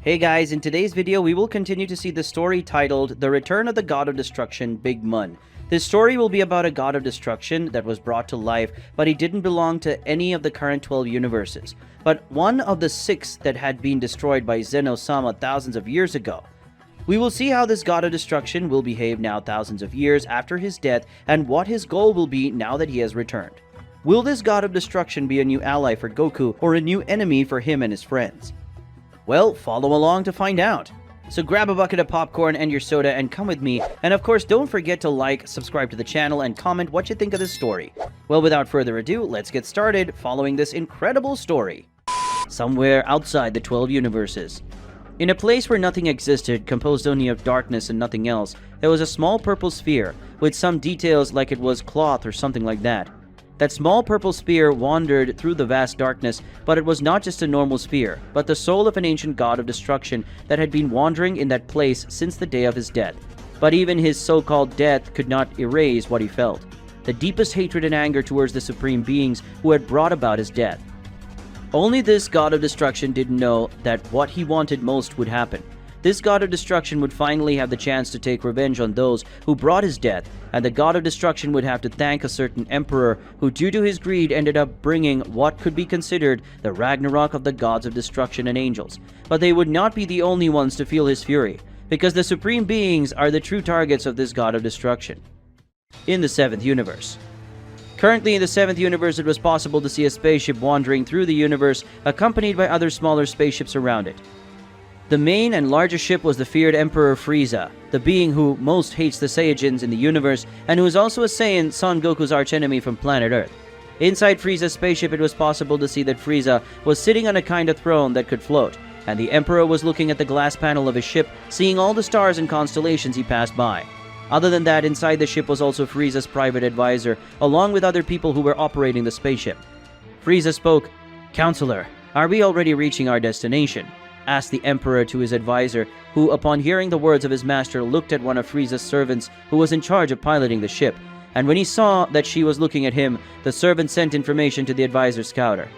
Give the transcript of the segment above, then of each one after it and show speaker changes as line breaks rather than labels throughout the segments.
Hey guys, in today's video we will continue to see the story titled The Return of the God of Destruction, Big Mun. This story will be about a god of destruction that was brought to life, but he didn't belong to any of the current 12 universes, but one of the 6 that had been destroyed by Zeno-sama thousands of years ago. We will see how this god of destruction will behave now thousands of years after his death and what his goal will be now that he has returned. Will this god of destruction be a new ally for Goku or a new enemy for him and his friends? Well, follow along to find out. So grab a bucket of popcorn and your soda and come with me, and of course don't forget to like, subscribe to the channel, and comment what you think of this story. Well, without further ado, let's get started following this incredible story. Somewhere outside the 12 universes. In a place where nothing existed, composed only of darkness and nothing else, there was a small purple sphere, with some details like it was cloth or something like that. That small purple sphere wandered through the vast darkness, but it was not just a normal sphere, but the soul of an ancient god of destruction that had been wandering in that place since the day of his death. But even his so-called death could not erase what he felt, the deepest hatred and anger towards the supreme beings who had brought about his death. Only this god of destruction didn't know that what he wanted most would happen. This god of destruction would finally have the chance to take revenge on those who brought his death, and the god of destruction would have to thank a certain emperor who, due to his greed, ended up bringing what could be considered the Ragnarok of the gods of destruction and angels. But they would not be the only ones to feel his fury, because the supreme beings are the true targets of this god of destruction. In the 7th universe. Currently in the 7th universe, it was possible to see a spaceship wandering through the universe, accompanied by other smaller spaceships around it. The main and largest ship was the feared Emperor FRIEZA, the being who most hates the Saiyajins in the universe, and who is also a Saiyan, Son Goku's archenemy from planet Earth. Inside Frieza's spaceship, it was possible to see that Frieza was sitting on a kind of throne that could float, and the Emperor was looking at the glass panel of his ship, seeing all the stars and constellations he passed by. Other than that, inside the ship was also Frieza's private advisor, along with other people who were operating the spaceship. Frieza spoke. "Counselor, are we already reaching our destination?" asked the Emperor to his advisor, who, upon hearing the words of his master, looked at one of Frieza's servants who was in charge of piloting the ship, and when he saw that she was looking at him, the servant sent information to the advisor's scouter.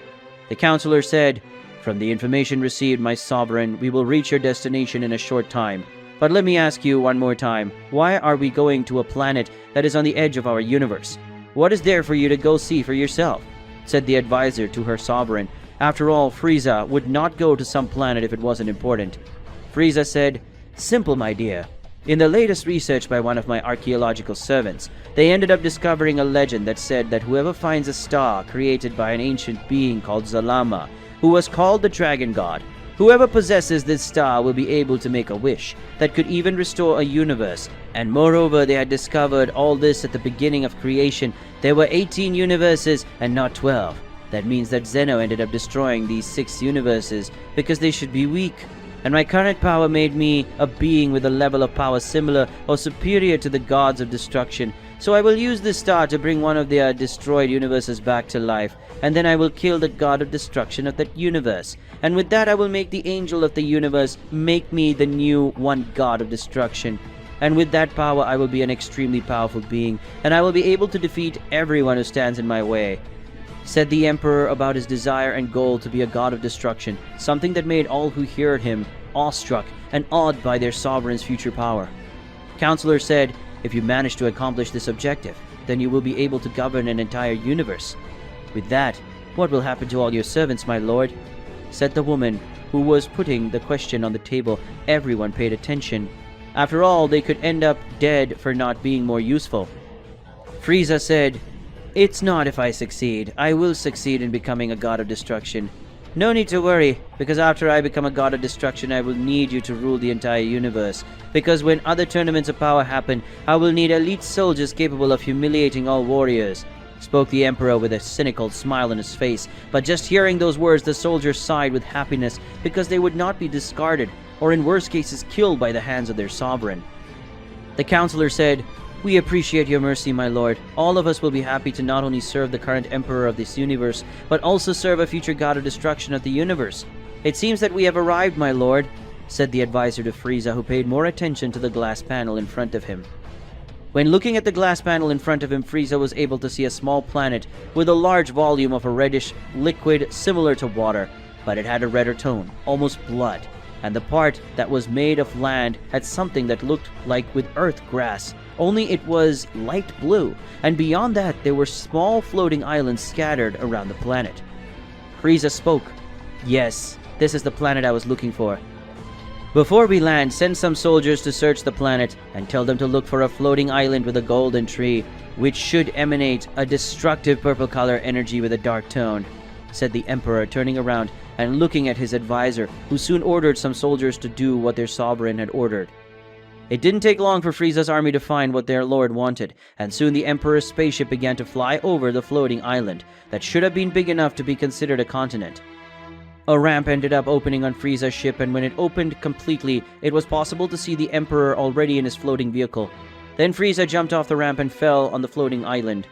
The counselor said, "From the information received, my sovereign, we will reach your destination in a short time. But let me ask you one more time, why are we going to a planet that is on the edge of our universe? What is there for you to go see for yourself?" said the advisor to her sovereign. After all, Frieza would not go to some planet if it wasn't important. Frieza said, "Simple, my dear. In the latest research by one of my archaeological servants, they ended up discovering a legend that said that whoever finds a star created by an ancient being called Zalama, who was called the Dragon God, whoever possesses this star will be able to make a wish that could even restore a universe. And moreover, they had discovered all this at the beginning of creation. There were 18 universes and not 12. That means that Zeno ended up destroying these 6 universes because they should be weak. And my current power made me a being with a level of power similar or superior to the gods of destruction. So I will use this star to bring one of their destroyed universes back to life, and then I will kill the god of destruction of that universe. And with that I will make the angel of the universe make me the new one god of destruction. And with that power I will be an extremely powerful being, and I will be able to defeat everyone who stands in my way," said the Emperor about his desire and goal to be a god of destruction, something that made all who heard him awestruck and awed by their sovereign's future power. Counselor said, "If you manage to accomplish this objective, then you will be able to govern an entire universe. With that, what will happen to all your servants, my lord?" said the woman, who was putting the question on the table. Everyone paid attention. After all, they could end up dead for not being more useful. Frieza said, "It's not if I succeed. I will succeed in becoming a god of destruction. No need to worry, because after I become a god of destruction, I will need you to rule the entire universe. Because when other tournaments of power happen, I will need elite soldiers capable of humiliating all warriors," spoke the Emperor with a cynical smile on his face. But just hearing those words, the soldiers sighed with happiness, because they would not be discarded, or in worst cases killed by the hands of their sovereign. The counselor said, "We appreciate your mercy, my lord. All of us will be happy to not only serve the current emperor of this universe, but also serve a future god of destruction of the universe. It seems that we have arrived, my lord," said the advisor to Frieza, who paid more attention to the glass panel in front of him. When looking at the glass panel in front of him, Frieza was able to see a small planet with a large volume of a reddish liquid similar to water, but it had a redder tone, almost blood. and the part that was made of land had something that looked like with earth grass, only it was light blue, and beyond that there were small floating islands scattered around the planet. Frieza spoke. Yes, this is the planet I was looking for. Before we land, send some soldiers to search the planet and tell them to look for a floating island with a golden tree, which should emanate a destructive purple color energy with a dark tone, said the Emperor, turning around and looking at his advisor, who soon ordered some soldiers to do what their sovereign had ordered. It didn't take long for Frieza's army to find what their lord wanted, and soon the Emperor's spaceship began to fly over the floating island that should have been big enough to be considered a continent. A ramp ended up opening on Frieza's ship, and when it opened completely, it was possible to see the Emperor already in his floating vehicle. Then Frieza jumped off the ramp and fell on the floating island.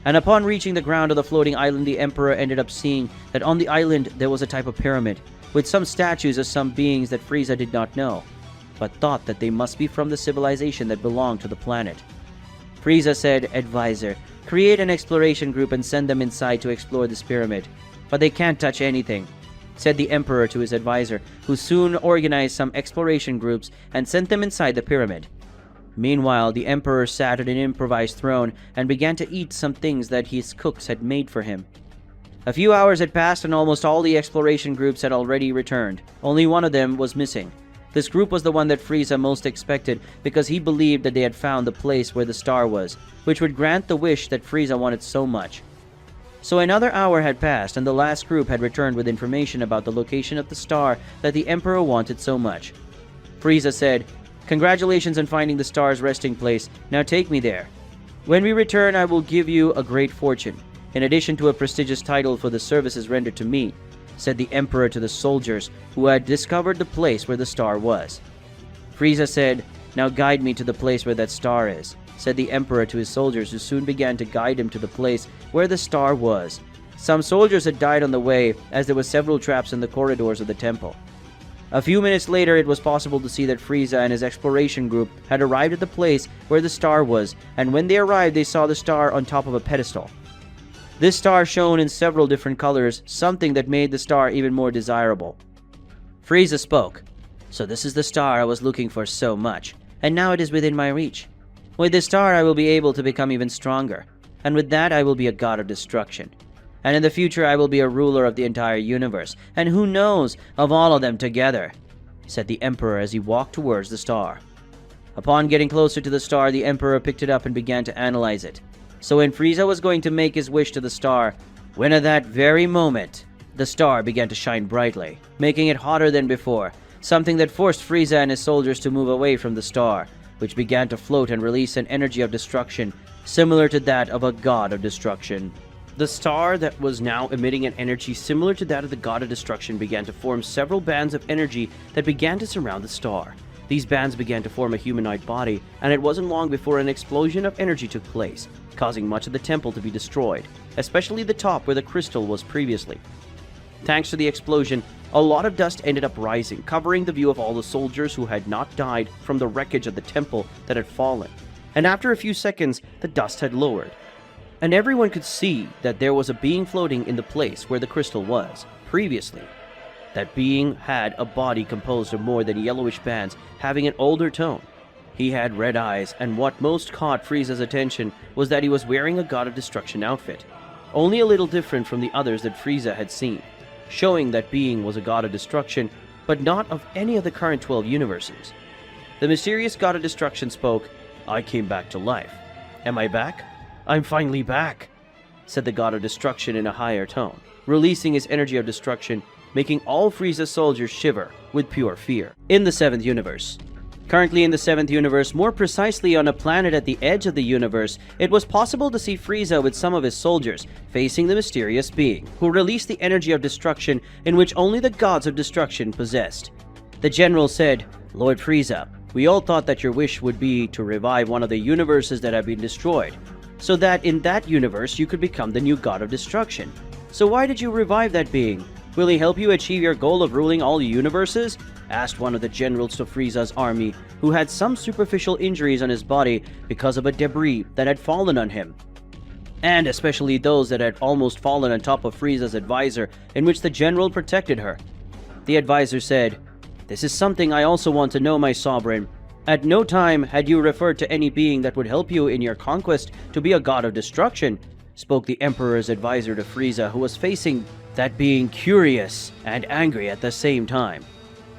And upon reaching the ground of the floating island, the Emperor ended up seeing that on the island there was a type of pyramid, with some statues of some beings that Frieza did not know, but thought that they must be from the civilization that belonged to the planet. Frieza said, "Advisor, create an exploration group and send them inside to explore this pyramid. But they can't touch anything," said the Emperor to his advisor, who soon organized some exploration groups and sent them inside the pyramid. Meanwhile, the Emperor sat at an improvised throne and began to eat some things that his cooks had made for him. A few hours had passed and almost all the exploration groups had already returned. Only one of them was missing. This group was the one that Frieza most expected because he believed that they had found the place where the star was, which would grant the wish that Frieza wanted so much. So another hour had passed and the last group had returned with information about the location of the star that the Emperor wanted so much. Frieza said, "Congratulations on finding the star's resting place. Now take me there. When we return, I will give you a great fortune, in addition to a prestigious title for the services rendered to me," said the Emperor to the soldiers who had discovered the place where the star was. Frieza said, "Now guide me to the place where that star is," said the Emperor to his soldiers, who soon began to guide him to the place where the star was. Some soldiers had died on the way, as there were several traps in the corridors of the temple. A few minutes later, it was possible to see that Frieza and his exploration group had arrived at the place where the star was, and when they arrived, they saw the star on top of a pedestal. This star shone in several different colors, something that made the star even more desirable. Frieza spoke. "So this is the star I was looking for so much, and now it is within my reach. With this star, I will be able to become even stronger, and with that, I will be a god of destruction. And in the future, I will be a ruler of the entire universe, and who knows, of all of them together," said the Emperor as he walked towards the star. Upon getting closer to the star, the Emperor picked it up and began to analyze it. So when Frieza was going to make his wish to the star, when at that very moment, the star began to shine brightly, making it hotter than before, something that forced Frieza and his soldiers to move away from the star, which began to float and release an energy of destruction, similar to that of a god of destruction. The star that was now emitting an energy similar to that of the god of destruction began to form several bands of energy that began to surround the star. These bands began to form a humanoid body, and it wasn't long before an explosion of energy took place, causing much of the temple to be destroyed, especially the top where the crystal was previously. Thanks to the explosion, a lot of dust ended up rising, covering the view of all the soldiers who had not died from the wreckage of the temple that had fallen. And after a few seconds, the dust had lowered, and everyone could see that there was a being floating in the place where the crystal was previously. That being had a body composed of more than yellowish bands, having an older tone. He had red eyes, and what most caught Frieza's attention was that he was wearing a God of Destruction outfit, only a little different from the others that Frieza had seen, showing that being was a God of Destruction, but not of any of the current 12 universes. The mysterious God of Destruction spoke, "I came back to life. Am I back? I'm finally back," said the God of Destruction in a higher tone, releasing his energy of destruction, making all Frieza's soldiers shiver with pure fear. In the 7th universe. Currently in the 7th universe, more precisely on a planet at the edge of the universe, it was possible to see Frieza with some of his soldiers facing the mysterious being, who released the energy of destruction in which only the gods of destruction possessed. The general said, "Lord Frieza, we all thought that your wish would be to revive one of the universes that have been destroyed, so that in that universe you could become the new god of destruction. So why did you revive that being? Will he help you achieve your goal of ruling all universes?" asked one of the generals to Frieza's army, who had some superficial injuries on his body because of a debris that had fallen on him, and especially those that had almost fallen on top of Frieza's advisor, in which the general protected her. The advisor said, This is something I also want to know, my sovereign. At no time had you referred to any being that would help you in your conquest to be a god of destruction, spoke the Emperor's advisor to FRIEZA, who was facing that being curious and angry at the same time.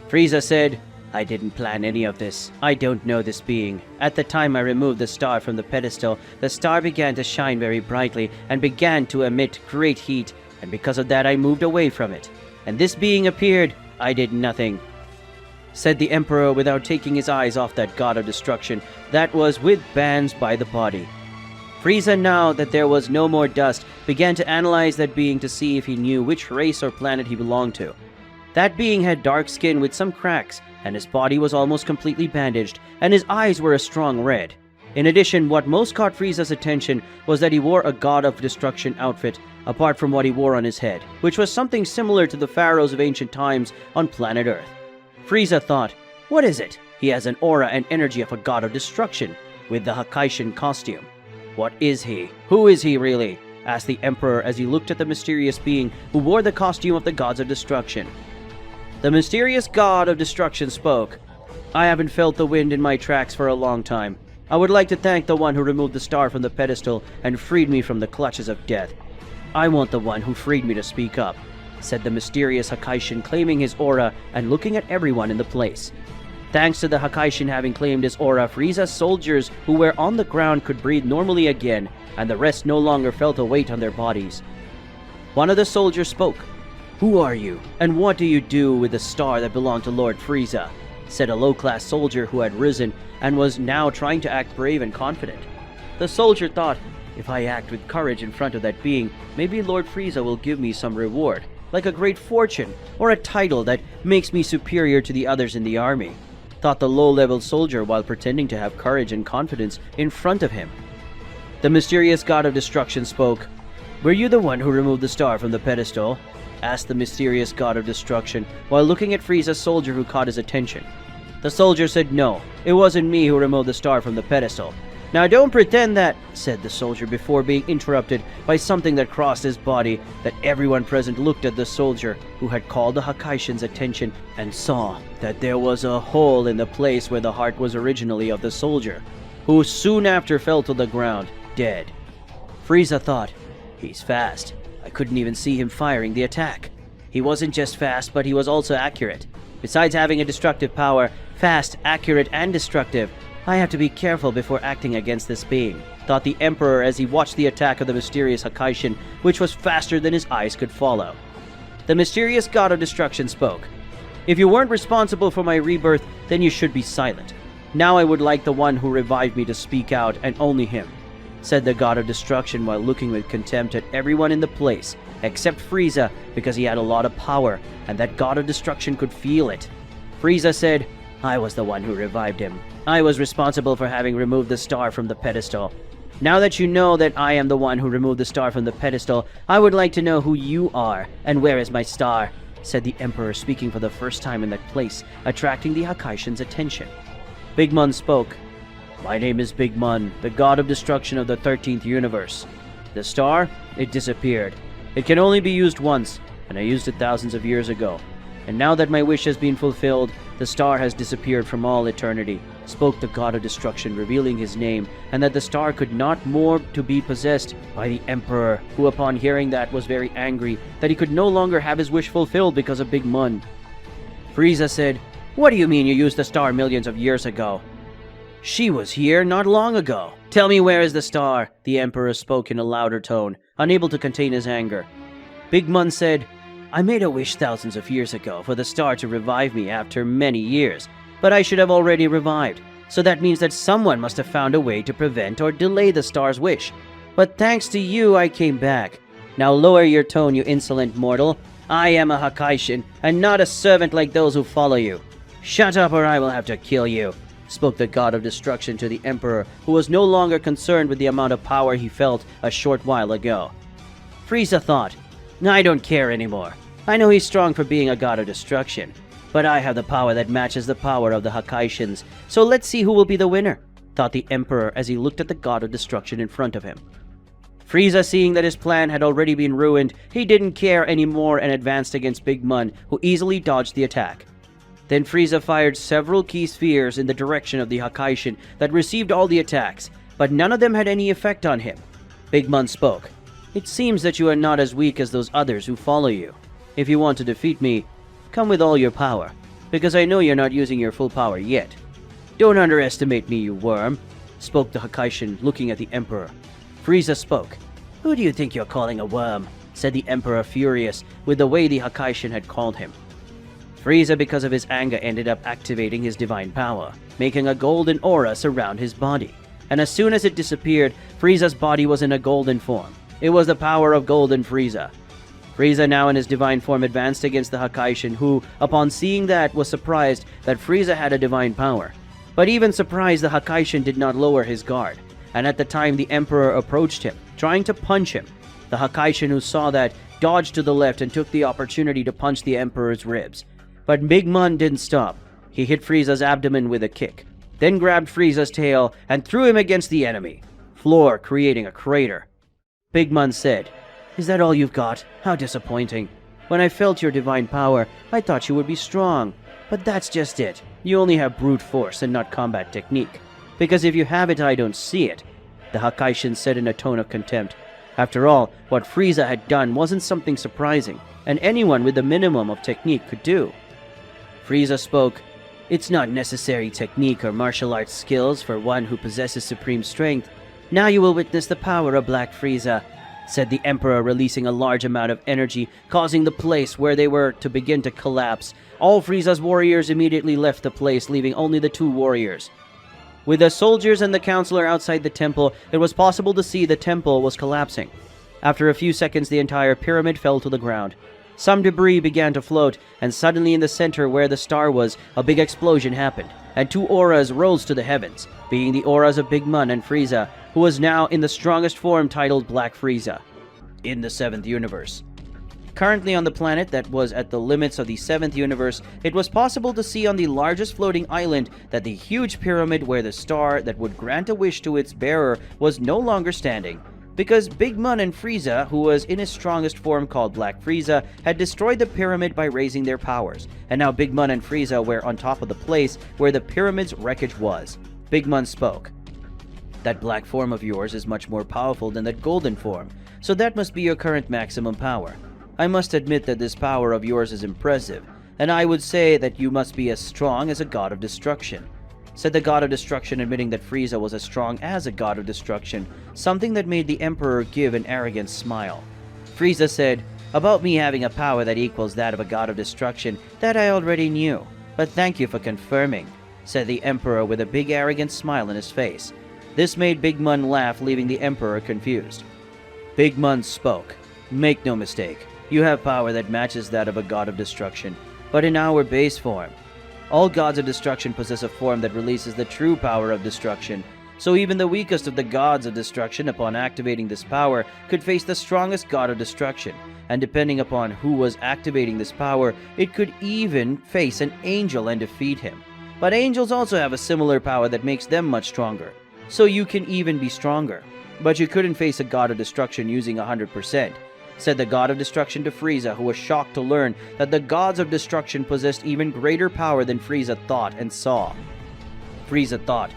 FRIEZA said, I didn't plan any of this. I don't know this being. At the time I removed the star from the pedestal, the star began to shine very brightly and began to emit great heat, and because of that I moved away from it. And this being appeared, I did nothing, said the Emperor without taking his eyes off that god of destruction that was with bands by the body. FRIEZA, now that there was no more dust, began to analyze that being to see if he knew which race or planet he belonged to. That being had dark skin with some cracks, and his body was almost completely bandaged, and his eyes were a strong red. In addition, what most caught FRIEZA's attention was that he wore a god of destruction outfit, apart from what he wore on his head, which was something similar to the pharaohs of ancient times on planet Earth. FRIEZA thought, what is it? He has an aura and energy of a god of destruction, with the Hakaishin costume. What is he? Who is he really? Asked the Emperor as he looked at the mysterious being who wore the costume of the gods of destruction. The mysterious god of destruction spoke. I haven't felt the wind in my tracks for a long time. I would like to thank the one who removed the star from the pedestal and freed me from the clutches of death. I want the one who freed me to speak up, said the mysterious Hakaishin, claiming his aura and looking at everyone in the place. Thanks to the Hakaishin having claimed his aura, FRIEZA's soldiers who were on the ground could breathe normally again, and the rest no longer felt a weight on their bodies. One of the soldiers spoke. Who are you, and what do you do with the star that belonged to Lord FRIEZA? Said a low-class soldier who had risen and was now trying to act brave and confident. The soldier thought, if I act with courage in front of that being, maybe Lord FRIEZA will give me some reward, like a great fortune or a title that makes me superior to the others in the army, thought the low-level soldier while pretending to have courage and confidence in front of him. The mysterious god of destruction spoke. Were you the one who removed the star from the pedestal? Asked the mysterious god of destruction while looking at FRIEZA's soldier who caught his attention. The soldier said no, it wasn't me who removed the star from the pedestal. Now don't pretend that, said the soldier before being interrupted by something that crossed his body, that everyone present looked at the soldier who had called the Hakaishin's attention and saw that there was a hole in the place where the heart was originally of the soldier, who soon after fell to the ground, dead. FRIEZA thought, he's fast. I couldn't even see him firing the attack. He wasn't just fast, but he was also accurate. Besides having a destructive power, fast, accurate, and destructive, I have to be careful before acting against this being, thought the Emperor as he watched the attack of the mysterious Hakaishin, which was faster than his eyes could follow. The mysterious god of destruction spoke. If you weren't responsible for my rebirth, then you should be silent. Now I would like the one who revived me to speak out, and only him, said the god of destruction while looking with contempt at everyone in the place, except FRIEZA, because he had a lot of power, and that god of destruction could feel it. FRIEZA said, I was the one who revived him. I was responsible for having removed the star from the pedestal. Now that you know that I am the one who removed the star from the pedestal, I would like to know who you are, and where is my star, said the Emperor, speaking for the first time in that place, attracting the Hakaishin's attention. Big Mun spoke. My name is Big Mun, the god of destruction of the 13th universe. The star? It disappeared. It can only be used once, and I used it thousands of years ago. And now that my wish has been fulfilled, the star has disappeared from all eternity, spoke the god of destruction, revealing his name, and that the star could not more to be possessed by the Emperor, who upon hearing that was very angry that he could no longer have his wish fulfilled because of Big Mun. FRIEZA said, What do you mean you used the star millions of years ago? She was here not long ago. Tell me, where is the star? The Emperor spoke in a louder tone, unable to contain his anger. Big Mun said, I made a wish thousands of years ago for the star to revive me after many years, but I should have already revived, so that means that someone must have found a way to prevent or delay the star's wish. But thanks to you, I came back. Now lower your tone, you insolent mortal. I am a Hakaishin, and not a servant like those who follow you. Shut up or I will have to kill you, spoke the god of destruction to the Emperor, who was no longer concerned with the amount of power he felt a short while ago. FRIEZA thought, I don't care anymore. I know he's strong for being a god of destruction, but I have the power that matches the power of the Hakaishins, so let's see who will be the winner, thought the Emperor as he looked at the god of destruction in front of him. FRIEZA, seeing that his plan had already been ruined, he didn't care anymore and advanced against Big Mun, who easily dodged the attack. Then Frieza fired several key spheres in the direction of the Hakaishin that received all the attacks, but none of them had any effect on him. Big Mun spoke. "It seems that you are not as weak as those others who follow you. If you want to defeat me, come with all your power, because I know you're not using your full power yet. Don't underestimate me, you worm," spoke the Hakaishin, looking at the Emperor. Frieza spoke. "Who do you think you're calling a worm?" said the Emperor, furious with the way the Hakaishin had called him. Frieza, because of his anger, ended up activating his divine power, making a golden aura surround his body. And as soon as it disappeared, Frieza's body was in a golden form. It was the power of Golden Frieza. Frieza, now in his divine form, advanced against the Hakaishin, who, upon seeing that, was surprised that Frieza had a divine power. But even surprised, the Hakaishin did not lower his guard, and at the time the Emperor approached him, trying to punch him. The Hakaishin, who saw that, dodged to the left and took the opportunity to punch the Emperor's ribs. But Big Mun didn't stop. He hit Frieza's abdomen with a kick, then grabbed Frieza's tail and threw him against the enemy floor, creating a crater. Big Mun said, "Is that all you've got? How disappointing. When I felt your divine power, I thought you would be strong. But that's just it. You only have brute force and not combat technique. Because if you have it, I don't see it," the Hakaishin said in a tone of contempt. After all, what Frieza had done wasn't something surprising, and anyone with the minimum of technique could do. Frieza spoke. "It's not necessary technique or martial arts skills for one who possesses supreme strength. Now you will witness the power of Black Frieza," said the Emperor, releasing a large amount of energy, causing the place where they were to begin to collapse. All Frieza's warriors immediately left the place, leaving only the two warriors. With the soldiers and the counselor outside the temple, it was possible to see the temple was collapsing. After a few seconds, the entire pyramid fell to the ground. Some debris began to float, and suddenly in the center where the star was, a big explosion happened, and two auras rose to the heavens, being the auras of Big Mun and Frieza, who was now in the strongest form titled Black Frieza, in the 7th universe. Currently on the planet that was at the limits of the 7th universe, it was possible to see on the largest floating island that the huge pyramid where the star that would grant a wish to its bearer was no longer standing, because Big Mun and Frieza, who was in his strongest form called Black Frieza, had destroyed the pyramid by raising their powers, and now Big Mun and Frieza were on top of the place where the pyramid's wreckage was. Big Mun spoke. "That black form of yours is much more powerful than that golden form, so that must be your current maximum power. I must admit that this power of yours is impressive, and I would say that you must be as strong as a god of destruction," said the god of destruction, admitting that Frieza was as strong as a god of destruction, something that made the Emperor give an arrogant smile. Frieza said, "About me having a power that equals that of a god of destruction, that I already knew, but thank you for confirming," said the Emperor with a big arrogant smile on his face. This made Big Mun laugh, leaving the Emperor confused. Big Mun spoke. "Make no mistake, you have power that matches that of a god of destruction, but in our base form. All gods of destruction possess a form that releases the true power of destruction, so even the weakest of the gods of destruction, upon activating this power, could face the strongest god of destruction, and depending upon who was activating this power, it could even face an angel and defeat him. But angels also have a similar power that makes them much stronger, so you can even be stronger. But you couldn't face a god of destruction using 100%. Said the god of destruction to Frieza, who was shocked to learn that the gods of destruction possessed even greater power than Frieza thought and saw. Frieza thought,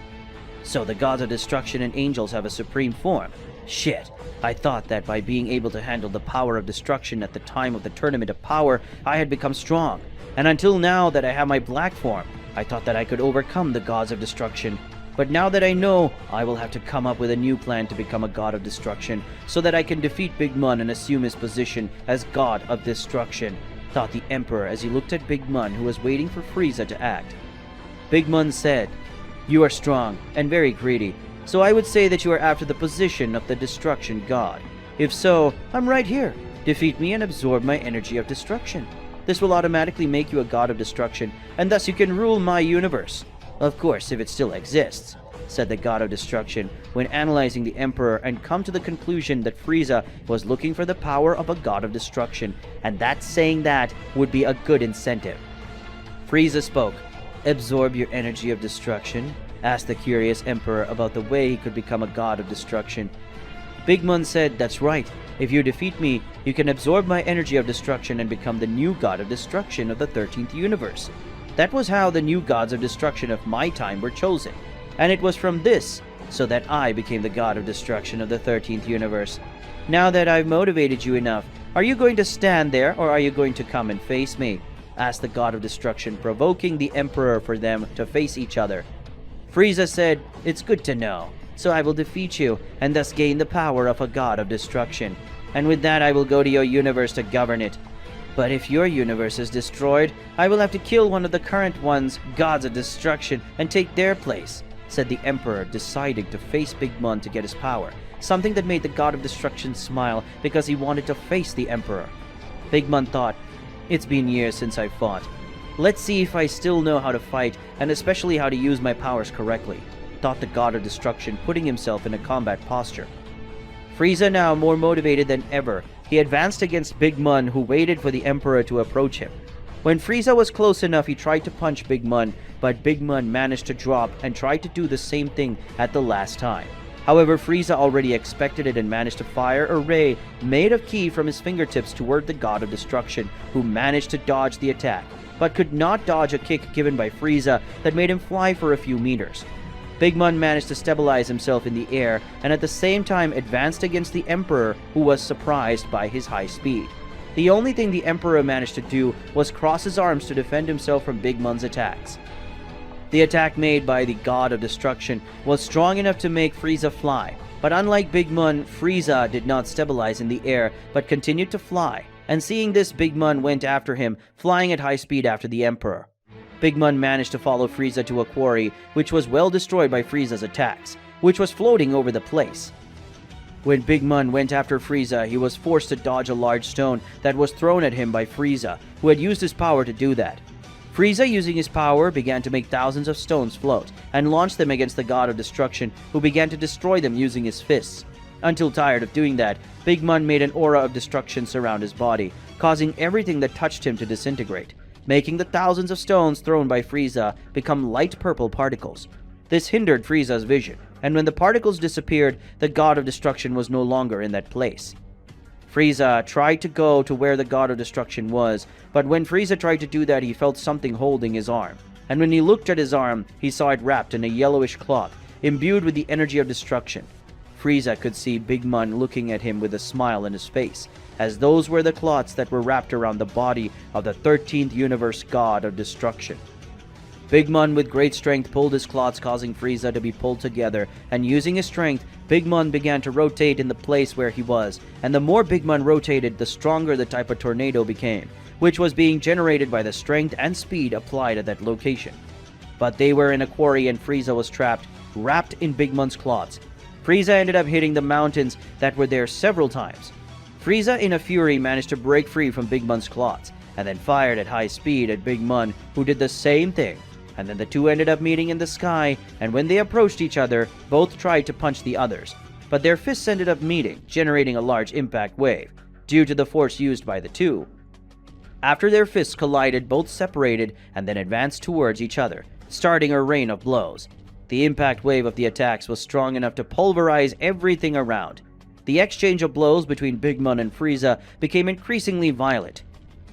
"So the gods of destruction and angels have a supreme form? Shit, I thought that by being able to handle the power of destruction at the time of the Tournament of Power, I had become strong. And until now that I have my black form, I thought that I could overcome the gods of destruction. But now that I know, I will have to come up with a new plan to become a god of destruction, so that I can defeat Big Mun and assume his position as god of destruction," thought the Emperor as he looked at Big Mun, who was waiting for Frieza to act. Big Mun said, "You are strong and very greedy, so I would say that you are after the position of the destruction god. If so, I'm right here. Defeat me and absorb my energy of destruction. This will automatically make you a god of destruction, and thus you can rule my universe. Of course, if it still exists," said the god of destruction, when analyzing the Emperor, and come to the conclusion that Frieza was looking for the power of a god of destruction, and that saying that would be a good incentive. Frieza spoke. "Absorb your energy of destruction?" asked the curious Emperor about the way he could become a god of destruction. Big Mun said, "That's right. If you defeat me, you can absorb my energy of destruction and become the new god of destruction of the 13th universe." That was how the new gods of destruction of my time were chosen. And it was from this, so that I became the god of destruction of the 13th universe. Now that I've motivated you enough, are you going to stand there, or are you going to come and face me? Asked the god of destruction, provoking the Emperor for them to face each other. Frieza said, "It's good to know. So I will defeat you, and thus gain the power of a god of destruction. And with that I will go to your universe to govern it. But if your universe is destroyed, I will have to kill one of the current ones, gods of destruction, and take their place," said the Emperor, deciding to face Big Mom to get his power, something that made the god of destruction smile because he wanted to face the Emperor. Big Mom thought, "It's been years since I fought. Let's see if I still know how to fight, and especially how to use my powers correctly," thought the god of destruction, putting himself in a combat posture. Frieza, now more motivated than ever, he advanced against Big Mom, who waited for the Emperor to approach him. When Frieza was close enough, he tried to punch Big Mom, but Big Mom managed to drop and tried to do the same thing at the last time. However, Frieza already expected it and managed to fire a ray made of ki from his fingertips toward the god of destruction, who managed to dodge the attack, but could not dodge a kick given by Frieza that made him fly for a few meters. Big Mom managed to stabilize himself in the air and at the same time advanced against the Emperor, who was surprised by his high speed. The only thing the Emperor managed to do was cross his arms to defend himself from Big Mom's attacks. The attack made by the god of destruction was strong enough to make Frieza fly, but unlike Big Mom, Frieza did not stabilize in the air but continued to fly, and seeing this, Big Mom went after him, flying at high speed after the Emperor. Big Mom managed to follow Frieza to a quarry, which was well destroyed by Frieza's attacks, which was floating over the place. When Big Mom went after Frieza, he was forced to dodge a large stone that was thrown at him by Frieza, who had used his power to do that. Frieza, using his power, began to make thousands of stones float, and launched them against the god of destruction, who began to destroy them using his fists. Until tired of doing that, Big Mom made an aura of destruction surround his body, causing everything that touched him to disintegrate, making the thousands of stones thrown by Frieza become light purple particles. This hindered Frieza's vision, and when the particles disappeared, the god of destruction was no longer in that place. Frieza tried to go to where the god of destruction was, but when Frieza tried to do that, he felt something holding his arm. And when he looked at his arm, he saw it wrapped in a yellowish cloth, imbued with the energy of destruction. Frieza could see Big Mom looking at him with a smile on his face, as those were the cloths that were wrapped around the body of the 13th universe god of destruction. Big Mom with great strength pulled his cloths, causing Frieza to be pulled together, and using his strength, Big Mom began to rotate in the place where he was, and the more Big Mom rotated, the stronger the type of tornado became, which was being generated by the strength and speed applied at that location. But they were in a quarry and Frieza was trapped, wrapped in Big Mom's cloths. Frieza ended up hitting the mountains that were there several times. Frieza, in a fury, managed to break free from Big Mom's cloths, and then fired at high speed at Big Mom, who did the same thing. And then the two ended up meeting in the sky, and when they approached each other, both tried to punch the others. But their fists ended up meeting, generating a large impact wave, due to the force used by the two. After their fists collided, both separated and then advanced towards each other, starting a rain of blows. The impact wave of the attacks was strong enough to pulverize everything around. The exchange of blows between Big Mom and Frieza became increasingly violent.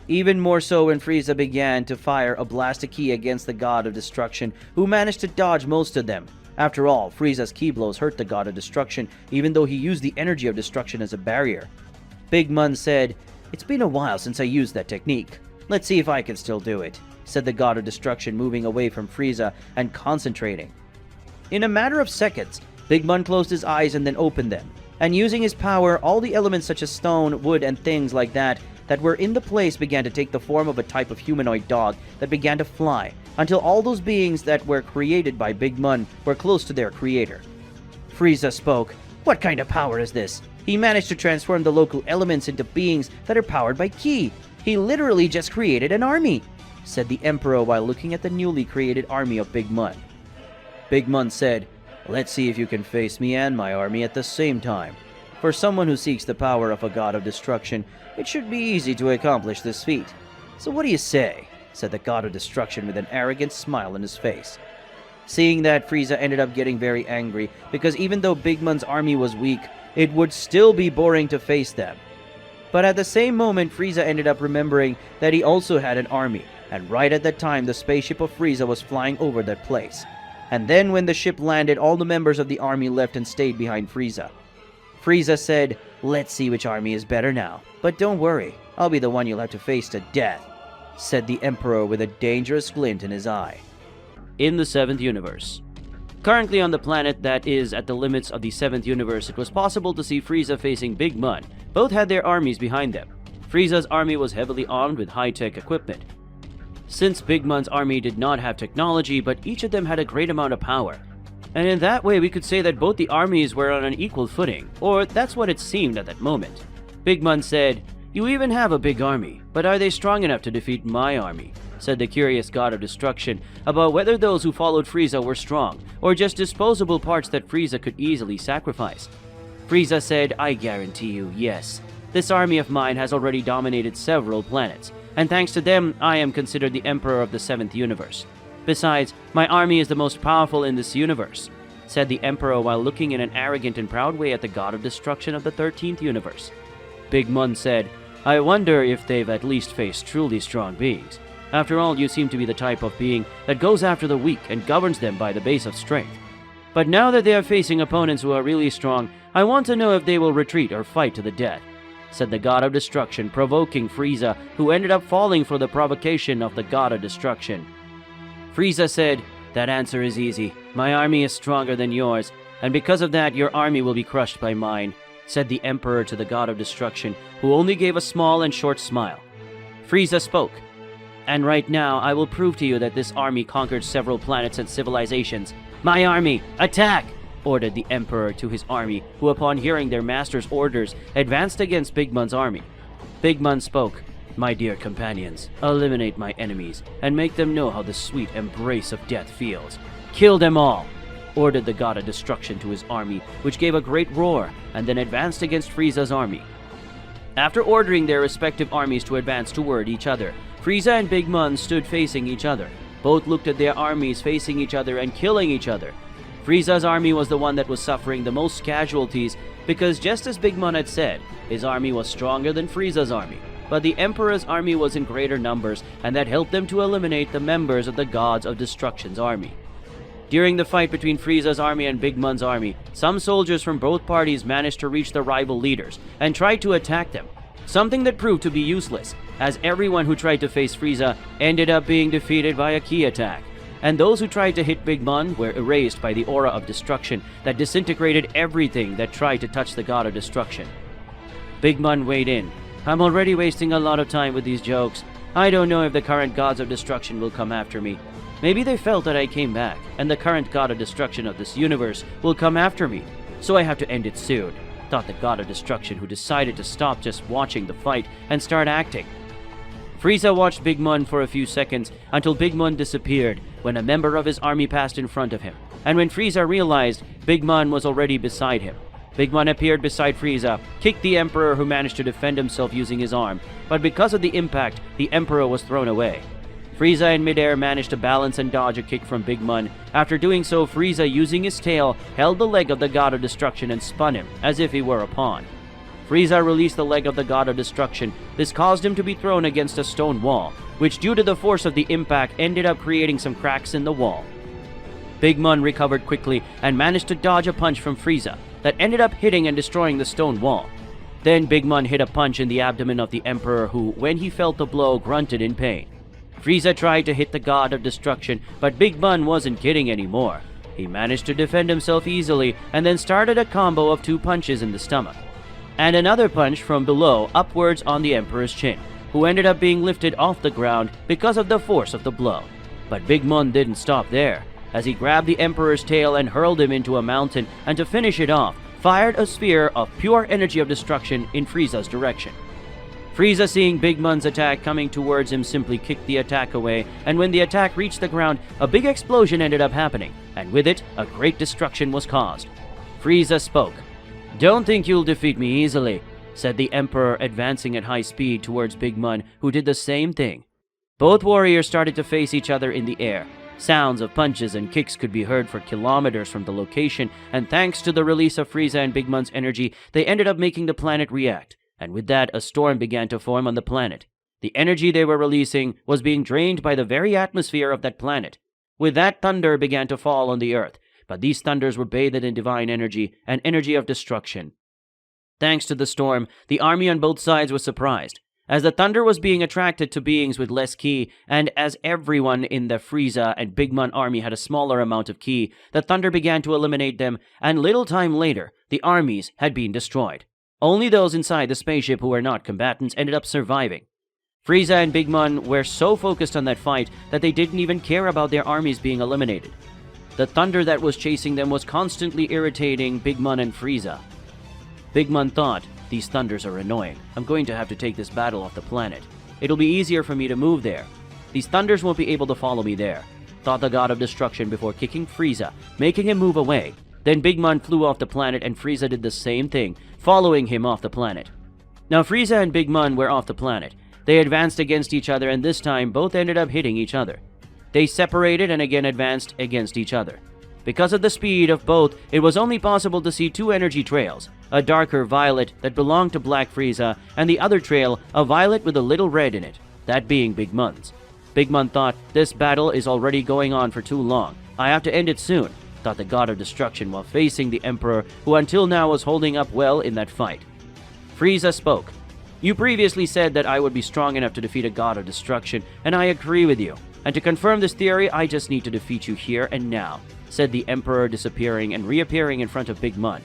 Even more so when Frieza began to fire a blast of ki against the god of destruction, who managed to dodge most of them. After all, Frieza's ki blows hurt the god of destruction, even though he used the energy of destruction as a barrier. Big Mom said, "It's been a while since I used that technique. Let's see if I can still do it," said the god of destruction, moving away from Frieza and concentrating. In a matter of seconds, Big Mom closed his eyes and then opened them, and using his power, all the elements such as stone, wood, and things like that were in the place began to take the form of a type of humanoid dog that began to fly, until all those beings that were created by Big Mom were close to their creator. Frieza spoke, "What kind of power is this? He managed to transform the local elements into beings that are powered by ki. He literally just created an army," said the Emperor while looking at the newly created army of Big Mom. Big Mom said, "Let's see if you can face me and my army at the same time. For someone who seeks the power of a god of destruction, it should be easy to accomplish this feat. So what do you say?" said the god of destruction with an arrogant smile on his face. Seeing that, Frieza ended up getting very angry, because even though Big Mom's army was weak, it would still be boring to face them. But at the same moment, Frieza ended up remembering that he also had an army, and right at that time the spaceship of Frieza was flying over that place. And then when the ship landed, all the members of the army left and stayed behind Frieza. Frieza said, "Let's see which army is better now. But don't worry, I'll be the one you'll have to face to death," said the Emperor with a dangerous glint in his eye. In the 7th universe. Currently on the planet that is at the limits of the 7th universe, it was possible to see Frieza facing Big Mud. Both had their armies behind them. Frieza's army was heavily armed with high-tech equipment. Since Big Mud's army did not have technology, but each of them had a great amount of power. And in that way, we could say that both the armies were on an equal footing, or that's what it seemed at that moment. Big Mud said, "You even have a big army, but are they strong enough to defeat my army?" said the curious god of destruction about whether those who followed Frieza were strong, or just disposable parts that Frieza could easily sacrifice. Frieza said, "I guarantee you, yes. This army of mine has already dominated several planets, and thanks to them, I am considered the Emperor of the 7th universe. Besides, my army is the most powerful in this universe," said the Emperor while looking in an arrogant and proud way at the god of destruction of the 13th universe. Big Mun said, "I wonder if they've at least faced truly strong beings. After all, you seem to be the type of being that goes after the weak and governs them by the base of strength. But now that they are facing opponents who are really strong, I want to know if they will retreat or fight to the death," said the god of destruction, provoking Frieza, who ended up falling for the provocation of the god of destruction. Frieza said, "That answer is easy. My army is stronger than yours, and because of that, your army will be crushed by mine," said the Emperor to the god of destruction, who only gave a small and short smile. Frieza spoke, "And right now, I will prove to you that this army conquered several planets and civilizations. My army, attack!" ordered the Emperor to his army, who upon hearing their master's orders, advanced against Big Mun's army. Big Mun spoke, "My dear companions, eliminate my enemies, and make them know how the sweet embrace of death feels. Kill them all!" ordered the god of destruction to his army, which gave a great roar, and then advanced against Frieza's army. After ordering their respective armies to advance toward each other, Frieza and Big Mun stood facing each other. Both looked at their armies facing each other and killing each other. Frieza's army was the one that was suffering the most casualties because, just as Big Mun had said, his army was stronger than Frieza's army. But the Emperor's army was in greater numbers, and that helped them to eliminate the members of the Gods of Destruction's army. During the fight between Frieza's army and Big Mun's army, some soldiers from both parties managed to reach the rival leaders and tried to attack them, something that proved to be useless, as everyone who tried to face Frieza ended up being defeated by a key attack, and those who tried to hit Big Mun were erased by the aura of destruction that disintegrated everything that tried to touch the god of destruction. Big Mun weighed in. "I'm already wasting a lot of time with these jokes. I don't know if the current gods of destruction will come after me. Maybe they felt that I came back, and the current god of destruction of this universe will come after me, so I have to end it soon," thought the god of destruction, who decided to stop just watching the fight and start acting. Frieza watched Big Mun for a few seconds until Big Mun disappeared when a member of his army passed in front of him, and when Frieza realized, Big Mun was already beside him. Big Mun appeared beside Frieza, kicked the Emperor, who managed to defend himself using his arm, but because of the impact, the Emperor was thrown away. Frieza in midair managed to balance and dodge a kick from Big Mun. After doing so, Frieza, using his tail, held the leg of the god of destruction and spun him, as if he were a pawn. Frieza released the leg of the god of destruction. This caused him to be thrown against a stone wall, which due to the force of the impact ended up creating some cracks in the wall. Big Mun recovered quickly and managed to dodge a punch from Frieza that ended up hitting and destroying the stone wall. Then Big Mun hit a punch in the abdomen of the Emperor, who, when he felt the blow, grunted in pain. Frieza tried to hit the god of destruction, but Big Mun wasn't kidding anymore. He managed to defend himself easily and then started a combo of 2 punches in the stomach, and another punch from below upwards on the Emperor's chin, who ended up being lifted off the ground because of the force of the blow. But Big Mun didn't stop there, as he grabbed the Emperor's tail and hurled him into a mountain, and to finish it off, fired a sphere of pure energy of destruction in Frieza's direction. Frieza, seeing Big Mun's attack coming towards him, simply kicked the attack away, and when the attack reached the ground, a big explosion ended up happening, and with it, a great destruction was caused. Frieza spoke. "Don't think you'll defeat me easily," said the Emperor, advancing at high speed towards Big Mun, who did the same thing. Both warriors started to face each other in the air. Sounds of punches and kicks could be heard for kilometers from the location, and thanks to the release of Frieza and Big Mun's energy, they ended up making the planet react. And with that, a storm began to form on the planet. The energy they were releasing was being drained by the very atmosphere of that planet. With that, thunder began to fall on the earth, but these thunders were bathed in divine energy, an energy of destruction. Thanks to the storm, the army on both sides was surprised, as the thunder was being attracted to beings with less ki, and as everyone in the FRIEZA and Big Mun army had a smaller amount of ki, the thunder began to eliminate them, and little time later, the armies had been destroyed. Only those inside the spaceship who were not combatants ended up surviving. FRIEZA and Big Mun were so focused on that fight that they didn't even care about their armies being eliminated. The thunder that was chasing them was constantly irritating Big Mun and FRIEZA. Big Mun thought, "These thunders are annoying. I'm going to have to take this battle off the planet. It'll be easier for me to move there. These thunders won't be able to follow me there," thought the god of destruction before kicking FRIEZA, making him move away. Then Big Mun flew off the planet and FRIEZA did the same thing, following him off the planet. Now FRIEZA and Big Mun were off the planet. They advanced against each other, and this time both ended up hitting each other. They separated and again advanced against each other. Because of the speed of both, it was only possible to see two energy trails, a darker violet that belonged to Black FRIEZA, and the other trail, a violet with a little red in it, that being Big Mun's. Big Mun thought, "This battle is already going on for too long. I have to end it soon," thought the god of destruction while facing the Emperor, who until now was holding up well in that fight. FRIEZA spoke. "You previously said that I would be strong enough to defeat a god of destruction, and I agree with you. And to confirm this theory, I just need to defeat you here and now," said the Emperor, disappearing and reappearing in front of Big Mun.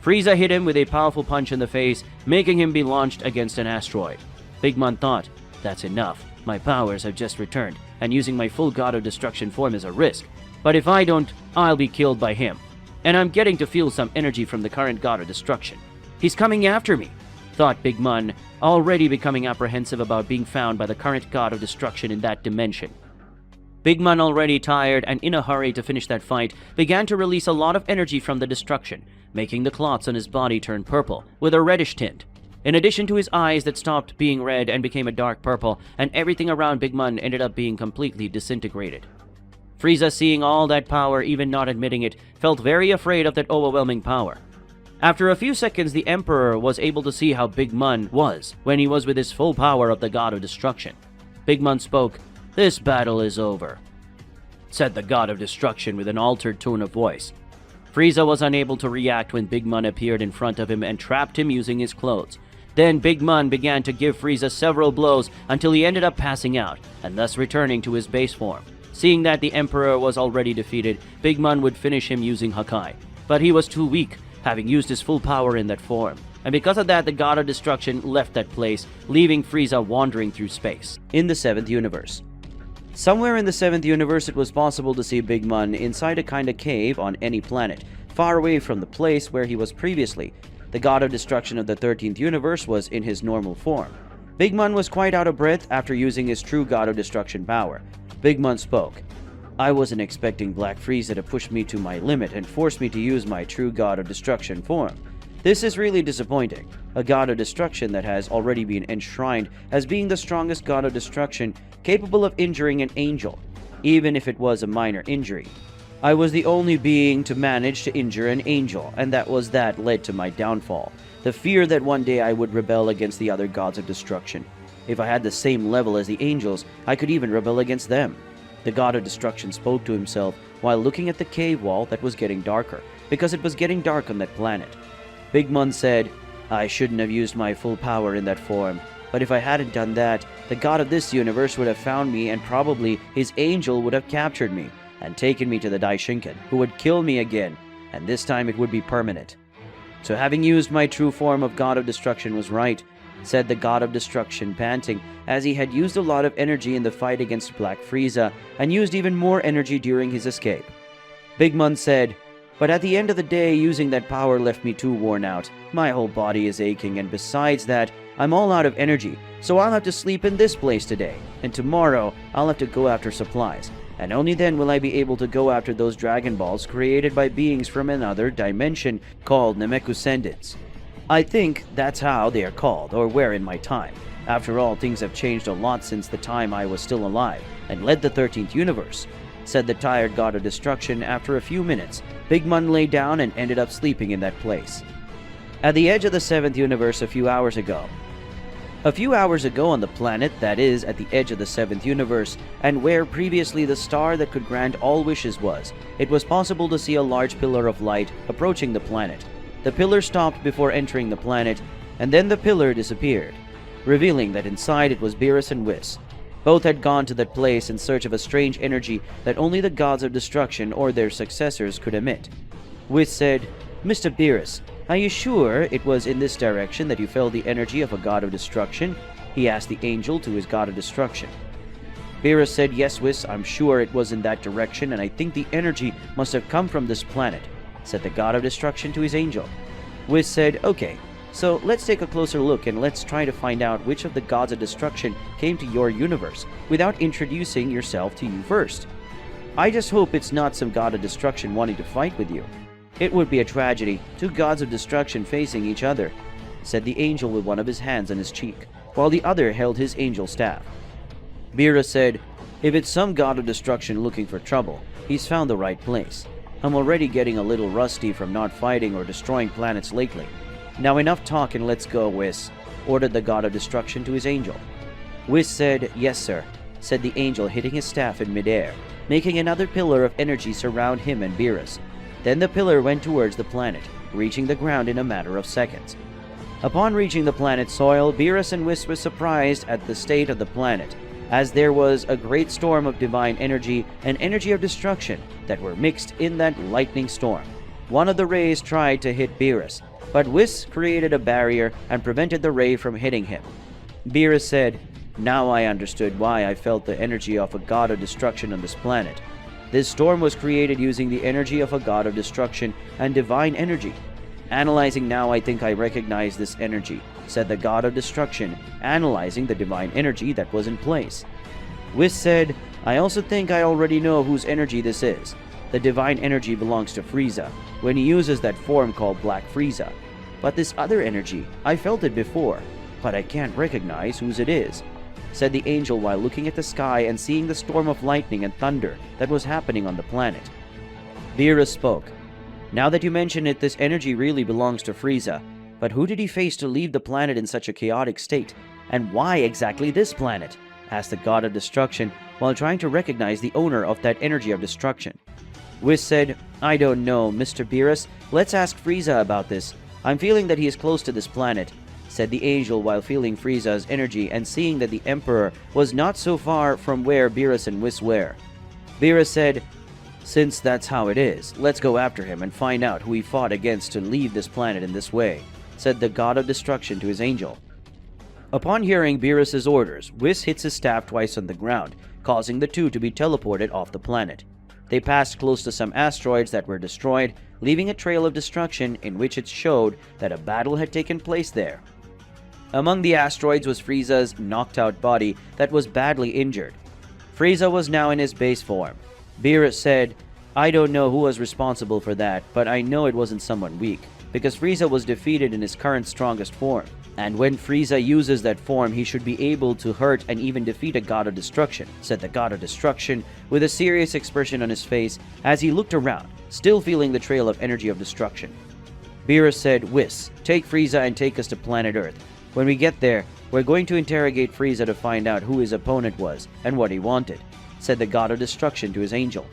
FRIEZA hit him with a powerful punch in the face, making him be launched against an asteroid. Big Mun thought, "That's enough. My powers have just returned, and using my full god of destruction form is a risk. But if I don't, I'll be killed by him. And I'm getting to feel some energy from the current god of destruction. He's coming after me," thought Big Mun, already becoming apprehensive about being found by the current god of destruction in that dimension. Big Mun, already tired and in a hurry to finish that fight, began to release a lot of energy from the destruction, making the clots on his body turn purple, with a reddish tint. In addition to his eyes that stopped being red and became a dark purple, and everything around Big Mun ended up being completely disintegrated. FRIEZA, seeing all that power, even not admitting it, felt very afraid of that overwhelming power. After a few seconds, the Emperor was able to see how Big Mun was when he was with his full power of the god of destruction. Big Mun spoke. "This battle is over," said the god of destruction with an altered tone of voice. FRIEZA was unable to react when Big Mun appeared in front of him and trapped him using his clothes. Then Big Mun began to give FRIEZA several blows until he ended up passing out, and thus returning to his base form. Seeing that the Emperor was already defeated, Big Mun would finish him using Hakai. But he was too weak, having used his full power in that form. And because of that, the god of destruction left that place, leaving FRIEZA wandering through space. In the 7th universe. Somewhere in the 7th universe, it was possible to see Big Mun inside a kind of cave on any planet, far away from the place where he was previously. The god of destruction of the 13th universe was in his normal form. Big Mun was quite out of breath after using his true god of destruction power. Big Mun spoke. "I wasn't expecting Black FRIEZA to push me to my limit and force me to use my true god of destruction form. This is really disappointing. A god of destruction that has already been enshrined as being the strongest god of destruction, capable of injuring an angel, even if it was a minor injury. I was the only being to manage to injure an angel, and that led to my downfall. The fear that one day I would rebel against the other gods of destruction. If I had the same level as the angels, I could even rebel against them." The god of destruction spoke to himself while looking at the cave wall that was getting darker, because it was getting dark on that planet. Big Mun said, "I shouldn't have used my full power in that form. But if I hadn't done that, the god of this universe would have found me, and probably his angel would have captured me and taken me to the Daishinkan, who would kill me again, and this time it would be permanent. So having used my true form of god of destruction was right," said the god of destruction, panting, as he had used a lot of energy in the fight against Black FRIEZA, and used even more energy during his escape. Big Mun said, "But at the end of the day, using that power left me too worn out. My whole body is aching, and besides that, I'm all out of energy, so I'll have to sleep in this place today, and tomorrow I'll have to go after supplies, and only then will I be able to go after those Dragon Balls created by beings from another dimension called Namekusendins. I think that's how they are called, or were in my time. After all, things have changed a lot since the time I was still alive and led the 13th universe," said the tired god of destruction. After a few minutes, Big Mun lay down and ended up sleeping in that place. At the edge of the 7th universe a few hours ago. A few hours ago on the planet that is at the edge of the 7th universe, and where previously the star that could grant all wishes was, it was possible to see a large pillar of light approaching the planet. The pillar stopped before entering the planet, and then the pillar disappeared, revealing that inside it was Beerus and Whis. Both had gone to that place in search of a strange energy that only the gods of destruction or their successors could emit. Whis said, "Mr. Beerus, are you sure it was in this direction that you felt the energy of a god of destruction?" he asked the angel to his god of destruction. Beerus said, "Yes, Whis, I'm sure it was in that direction, and I think the energy must have come from this planet," said the god of destruction to his angel. Whis said, "Okay, so let's take a closer look and let's try to find out which of the gods of destruction came to your universe without introducing yourself to you first. I just hope it's not some god of destruction wanting to fight with you. It would be a tragedy, two gods of destruction facing each other," said the angel with one of his hands on his cheek, while the other held his angel staff. Beerus said, "If it's some god of destruction looking for trouble, he's found the right place. I'm already getting a little rusty from not fighting or destroying planets lately. Now enough talk and let's go, Whis," ordered the god of destruction to his angel. Whis said, "Yes, sir," said the angel, hitting his staff in midair, making another pillar of energy surround him and Beerus. Then the pillar went towards the planet, reaching the ground in a matter of seconds. Upon reaching the planet's soil, Beerus and Whis were surprised at the state of the planet, as there was a great storm of divine energy and energy of destruction that were mixed in that lightning storm. One of the rays tried to hit Beerus, but Whis created a barrier and prevented the ray from hitting him. Beerus said, "Now I understood why I felt the energy of a god of destruction on this planet. This storm was created using the energy of a god of destruction and divine energy. Analyzing now, I think I recognize this energy," said the god of destruction, analyzing the divine energy that was in place. Whis said, "I also think I already know whose energy this is. The divine energy belongs to FRIEZA, when he uses that form called Black FRIEZA. But this other energy, I felt it before, but I can't recognize whose it is," said the angel while looking at the sky and seeing the storm of lightning and thunder that was happening on the planet. Beerus spoke. "Now that you mention it, this energy really belongs to FRIEZA. But who did he face to leave the planet in such a chaotic state? And why exactly this planet?" asked the god of destruction while trying to recognize the owner of that energy of destruction. Whis said, "I don't know, Mr. Beerus. Let's ask FRIEZA about this. I'm feeling that he is close to this planet," said the angel while feeling FRIEZA's energy and seeing that the Emperor was not so far from where Beerus and Whis were. Beerus said, "Since that's how it is, let's go after him and find out who he fought against to leave this planet in this way," said the god of destruction to his angel. Upon hearing Beerus's orders, Whis hits his staff twice on the ground, causing the two to be teleported off the planet. They passed close to some asteroids that were destroyed, leaving a trail of destruction in which it showed that a battle had taken place there. Among the asteroids was FRIEZA's knocked-out body that was badly injured. FRIEZA was now in his base form. Beerus said, "I don't know who was responsible for that, but I know it wasn't someone weak, because FRIEZA was defeated in his current strongest form. And when FRIEZA uses that form, he should be able to hurt and even defeat a god of destruction," said the god of destruction, with a serious expression on his face as he looked around, still feeling the trail of energy of destruction. Beerus said, "Whis, take FRIEZA and take us to planet Earth. When we get there, we're going to interrogate FRIEZA to find out who his opponent was and what he wanted," said the god of destruction to his angel.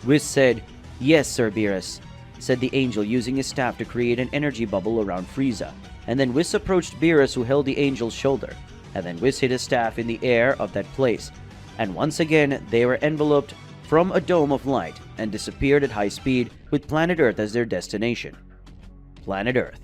Whis said, "Yes, Sir Beerus," said the angel using his staff to create an energy bubble around FRIEZA. And then Whis approached Beerus, who held the angel's shoulder. And then Whis hit his staff in the air of that place. And once again, they were enveloped from a dome of light and disappeared at high speed with planet Earth as their destination. Planet Earth.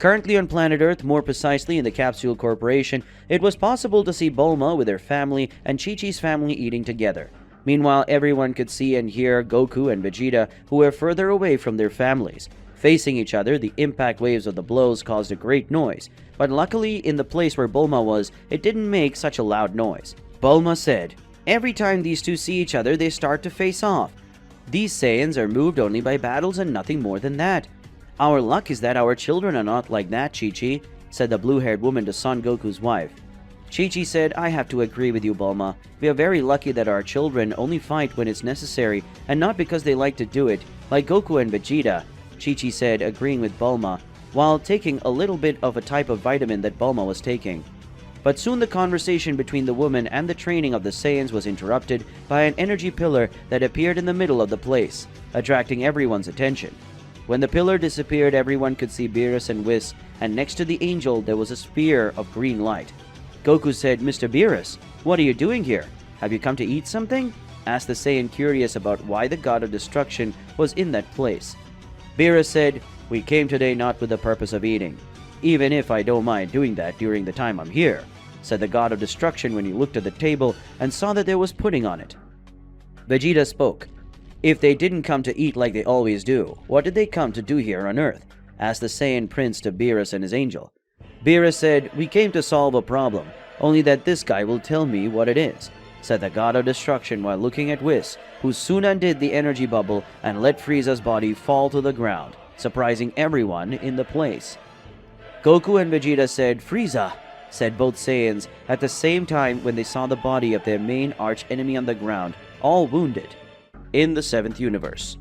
Currently on planet Earth, more precisely in the Capsule Corporation, it was possible to see Bulma with her family and Chi-Chi's family eating together. Meanwhile, everyone could see and hear Goku and Vegeta, who were further away from their families. Facing each other, the impact waves of the blows caused a great noise, but luckily in the place where Bulma was, it didn't make such a loud noise. Bulma said, "Every time these two see each other, they start to face off. These Saiyans are moved only by battles and nothing more than that. Our luck is that our children are not like that, Chi-Chi," said the blue-haired woman to Son Goku's wife. Chi-Chi said, "I have to agree with you, Bulma. We are very lucky that our children only fight when it's necessary and not because they like to do it, like Goku and Vegeta." Chi-Chi said, agreeing with Bulma. while taking a little bit of a type of vitamin that Bulma was taking. But soon the conversation between the woman and the training of the Saiyans was interrupted by an energy pillar that appeared in the middle of the place, attracting everyone's attention. When the pillar disappeared, everyone could see Beerus and Whis, and next to the angel there was a sphere of green light. Goku said, "Mr. Beerus, what are you doing here? Have you come to eat something?" asked the Saiyan, curious about why the god of destruction was in that place. Beerus said, "We came today not with the purpose of eating, even if I don't mind doing that during the time I'm here," said the god of destruction when he looked at the table and saw that there was pudding on it. Vegeta spoke. "If they didn't come to eat like they always do, what did they come to do here on Earth?" asked the Saiyan prince to Beerus and his angel. Beerus said, "We came to solve a problem, only that this guy will tell me what it is," said the god of destruction while looking at Whis, who soon undid the energy bubble and let Frieza's body fall to the ground, surprising everyone in the place. Goku and Vegeta said, "Frieza," said both Saiyans at the same time when they saw the body of their main arch-enemy on the ground, all wounded. In the 7th universe.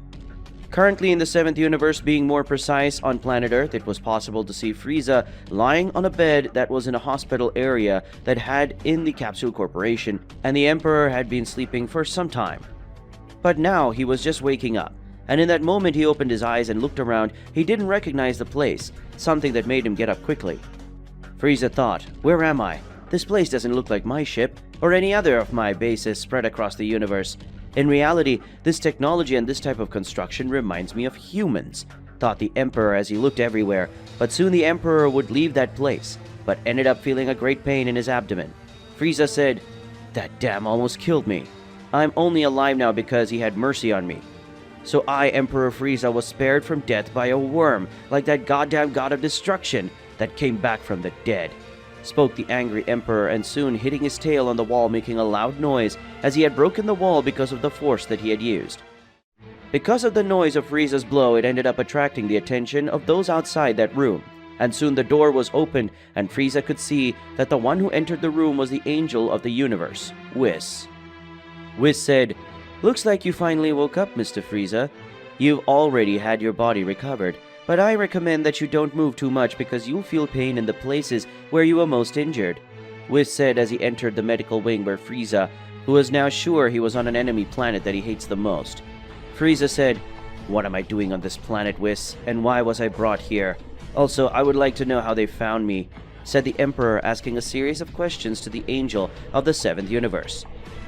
Currently in the 7th universe, being more precise, on planet Earth, it was possible to see Frieza lying on a bed that was in a hospital area that had in the Capsule Corporation, and the Emperor had been sleeping for some time. But now he was just waking up, and in that moment he opened his eyes and looked around. He didn't recognize the place, something that made him get up quickly. Frieza thought, "Where am I? This place doesn't look like my ship, or any other of my bases spread across the universe. In reality, this technology and this type of construction reminds me of humans," thought the Emperor as he looked everywhere. But soon the Emperor would leave that place, but ended up feeling a great pain in his abdomen. Frieza said, "That dam almost killed me. I'm only alive now because he had mercy on me. So I, Emperor Frieza, was spared from death by a worm, like that goddamn god of destruction that came back from the dead," spoke the angry Emperor, and soon hitting his tail on the wall, making a loud noise as he had broken the wall because of the force that he had used. Because of the noise of Frieza's blow, it ended up attracting the attention of those outside that room, and soon the door was opened and Frieza could see that the one who entered the room was the Angel of the Universe, Whis. Whis said, "Looks like you finally woke up, Mr. Frieza. You've already had your body recovered, but I recommend that you don't move too much because you'll feel pain in the places where you were most injured," Whis said as he entered the medical wing where Frieza, who was now sure he was on an enemy planet that he hates the most. Frieza said, "What am I doing on this planet, Whis, and why was I brought here? Also, I would like to know how they found me," said the Emperor, asking a series of questions to the Angel of the 7th universe.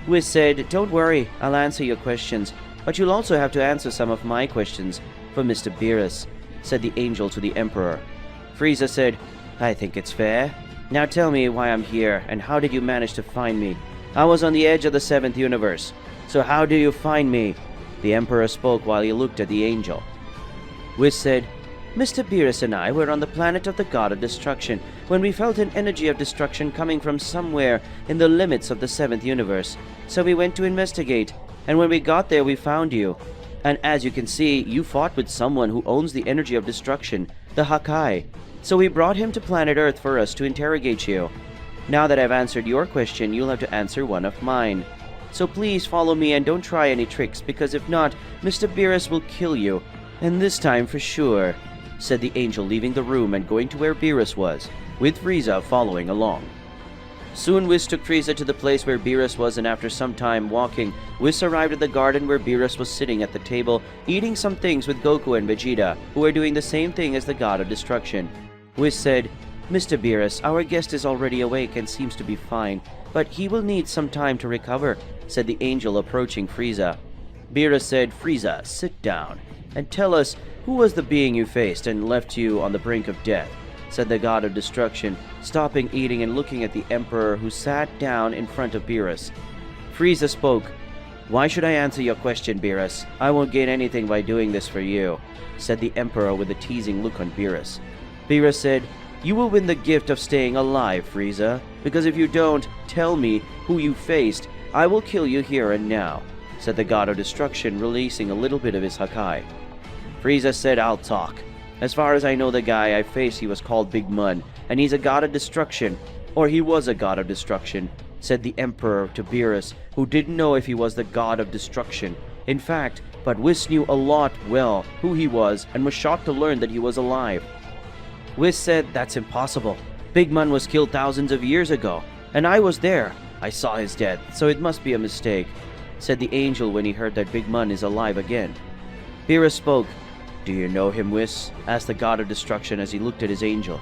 Whis said, "Don't worry, I'll answer your questions, but you'll also have to answer some of my questions for Mr. Beerus," said the Angel to the Emperor. Frieza said, "I think it's fair. Now tell me why I'm here, and how did you manage to find me? I was on the edge of the 7th universe, so how do you find me?" The Emperor spoke while he looked at the Angel. Whis said, "Mr. Beerus and I were on the planet of the God of Destruction when we felt an energy of destruction coming from somewhere in the limits of the 7th universe, so we went to investigate, and when we got there we found you. And as you can see, you fought with someone who owns the energy of destruction, the Hakai. So we brought him to planet Earth for us to interrogate you. Now that I've answered your question, you'll have to answer one of mine. So please follow me and don't try any tricks, because if not, Mr. Beerus will kill you. And this time for sure," said the Angel, leaving the room and going to where Beerus was, with Frieza following along. Soon Whis took Frieza to the place where Beerus was, and after some time walking, Whis arrived at the garden where Beerus was sitting at the table, eating some things with Goku and Vegeta, who were doing the same thing as the God of Destruction. Whis said, "Mr. Beerus, our guest is already awake and seems to be fine, but he will need some time to recover," said the Angel, approaching Frieza. Beerus said, "Frieza, sit down, and tell us, who was the being you faced and left you on the brink of death?" said the God of Destruction, stopping eating and looking at the Emperor, who sat down in front of Beerus. Frieza spoke, "Why should I answer your question, Beerus? I won't gain anything by doing this for you," said the Emperor with a teasing look on Beerus. Beerus said, "You will win the gift of staying alive, Frieza, because if you don't tell me who you faced, I will kill you here and now," said the God of Destruction, releasing a little bit of his Hakai. Frieza said, "I'll talk. As far as I know, the guy I faced, he was called Big Mun, and he's a god of destruction, or he was a god of destruction," said the Emperor to Beerus, who didn't know if he was the god of destruction. In fact, but Whis knew a lot well who he was and was shocked to learn that he was alive. Whis said, "That's impossible. Big Mun was killed thousands of years ago, and I was there. I saw his death, so it must be a mistake," said the angel when he heard that Big Mun is alive again. Beerus spoke. "Do you know him, Whis?" asked the god of destruction as he looked at his angel.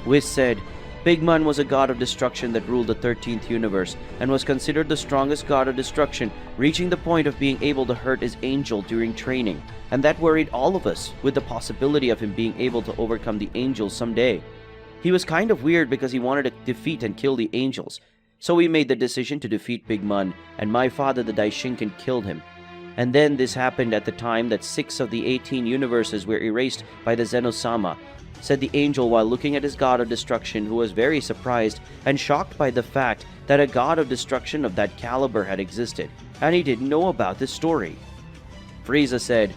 Whis said, "Big Mun was a god of destruction that ruled the 13th universe and was considered the strongest god of destruction, reaching the point of being able to hurt his angel during training, and that worried all of us with the possibility of him being able to overcome the angels someday. He was kind of weird because he wanted to defeat and kill the angels, so we made the decision to defeat Big Mun, and my father the Daishinkan killed him. And then this happened at the time that 6 of the 18 universes were erased by the Zenosama," said the angel while looking at his god of destruction, who was very surprised and shocked by the fact that a god of destruction of that caliber had existed, and he didn't know about this story. FRIEZA said,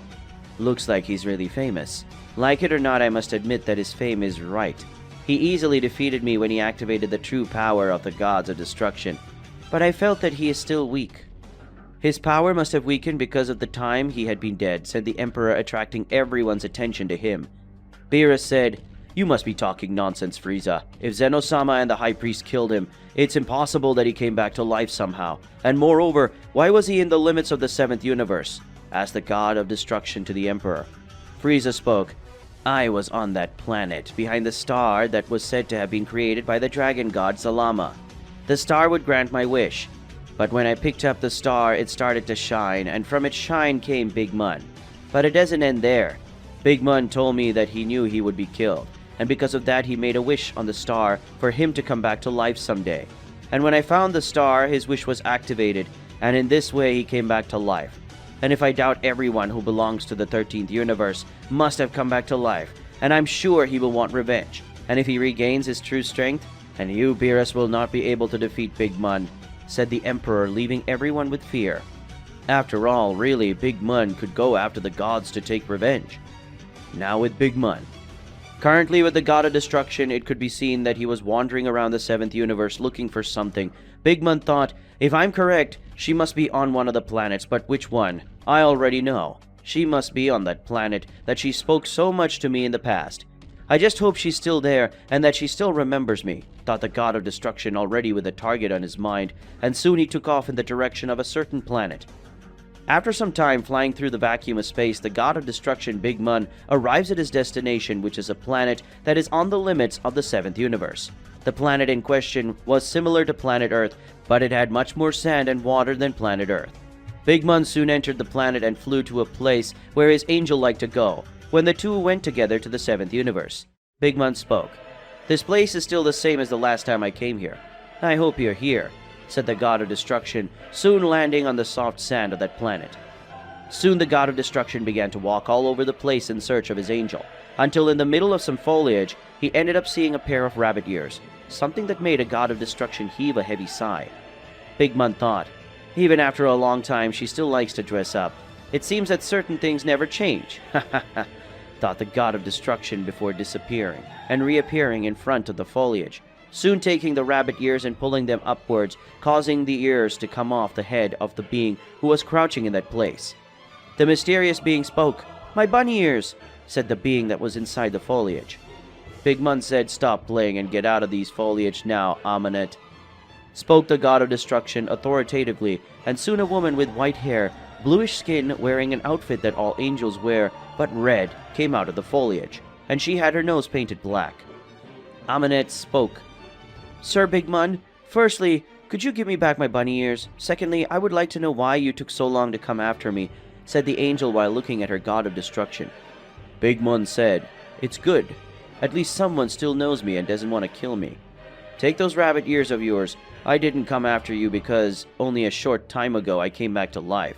"Looks like he's really famous. Like it or not, I must admit that his fame is right. He easily defeated me when he activated the true power of the gods of destruction, but I felt that he is still weak. His power must have weakened because of the time he had been dead," said the Emperor, attracting everyone's attention to him. Beerus said, "You must be talking nonsense, Frieza. If Zenosama and the High Priest killed him, it's impossible that he came back to life somehow. And moreover, why was he in the limits of the 7th universe?" asked the god of destruction to the Emperor. Frieza spoke, "I was on that planet, behind the star that was said to have been created by the dragon god Zalama. The star would grant my wish. But when I picked up the star, it started to shine, and from its shine came Big Mun. But it doesn't end there. Big Mun told me that he knew he would be killed, and because of that he made a wish on the star for him to come back to life someday. And when I found the star, his wish was activated, and in this way he came back to life. And if I doubt, everyone who belongs to the 13th universe must have come back to life, and I'm sure he will want revenge. And if he regains his true strength, and you, Beerus, will not be able to defeat Big Mun," said the Emperor, leaving everyone with fear. After all, really, Big Mun could go after the gods to take revenge. Now with Big Mun. Currently with the god of destruction, it could be seen that he was wandering around the 7th universe looking for something. Big Mun thought, "If I'm correct, she must be on one of the planets, but which one? I already know. She must be on that planet that she spoke so much to me in the past. I just hope she's still there and that she still remembers me," thought the god of destruction, already with a target on his mind, and soon he took off in the direction of a certain planet. After some time flying through the vacuum of space, the god of destruction, Big Mun, arrives at his destination, which is a planet that is on the limits of the 7th universe. The planet in question was similar to planet Earth, but it had much more sand and water than planet Earth. Big Mun soon entered the planet and flew to a place where his angel liked to go, when the two went together to the 7th universe. Big Mun spoke. "This place is still the same as the last time I came here. I hope you're here," said the god of destruction, soon landing on the soft sand of that planet. Soon the god of destruction began to walk all over the place in search of his angel, until in the middle of some foliage, he ended up seeing a pair of rabbit ears, something that made a god of destruction heave a heavy sigh. Big Mun thought, "Even after a long time, she still likes to dress up. It seems that certain things never change." Ha ha ha, thought the god of destruction before disappearing and reappearing in front of the foliage, soon taking the rabbit ears and pulling them upwards, causing the ears to come off the head of the being who was crouching in that place. The mysterious being spoke. "My bunny ears," said the being that was inside the foliage. Big Mun said, "Stop playing and get out of these foliage now, Amanet," spoke the god of destruction authoritatively, and soon a woman with white hair, bluish skin, wearing an outfit that all angels wear, but red, came out of the foliage, and she had her nose painted black. Amanet spoke. "Sir Big Mun, firstly, could you give me back my bunny ears? Secondly, I would like to know why you took so long to come after me," said the angel while looking at her god of destruction. Big Mun said, "It's good. At least someone still knows me and doesn't want to kill me. Take those rabbit ears of yours. I didn't come after you because only a short time ago I came back to life,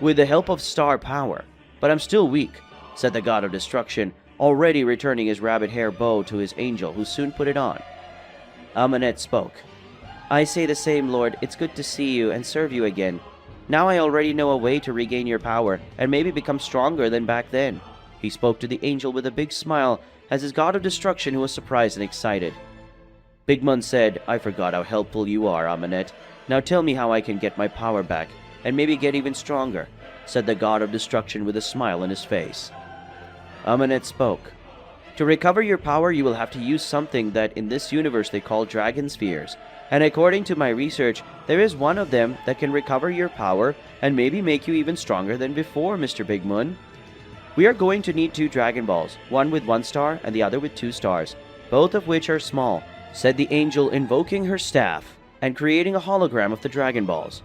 with the help of star power, but I'm still weak," said the god of destruction, already returning his rabbit hair bow to his angel, who soon put it on. Amanet spoke. "I say the same, Lord. It's good to see you and serve you again. Now I already know a way to regain your power and maybe become stronger than back then." He spoke to the angel with a big smile as his god of destruction, who was surprised and excited. Big Mun said, "I forgot how helpful you are, Amanet. Now tell me how I can get my power back and maybe get even stronger," said the god of destruction with a smile on his face. Amanet spoke. To recover your power, you will have to use something that in this universe they call dragon spheres. And according to my research, there is one of them that can recover your power and maybe make you even stronger than before, Mr. Big Moon. We are going to need 2 Dragon Balls, one with 1 star and the other with 2 stars, both of which are small, said the angel, invoking her staff and creating a hologram of the Dragon Balls.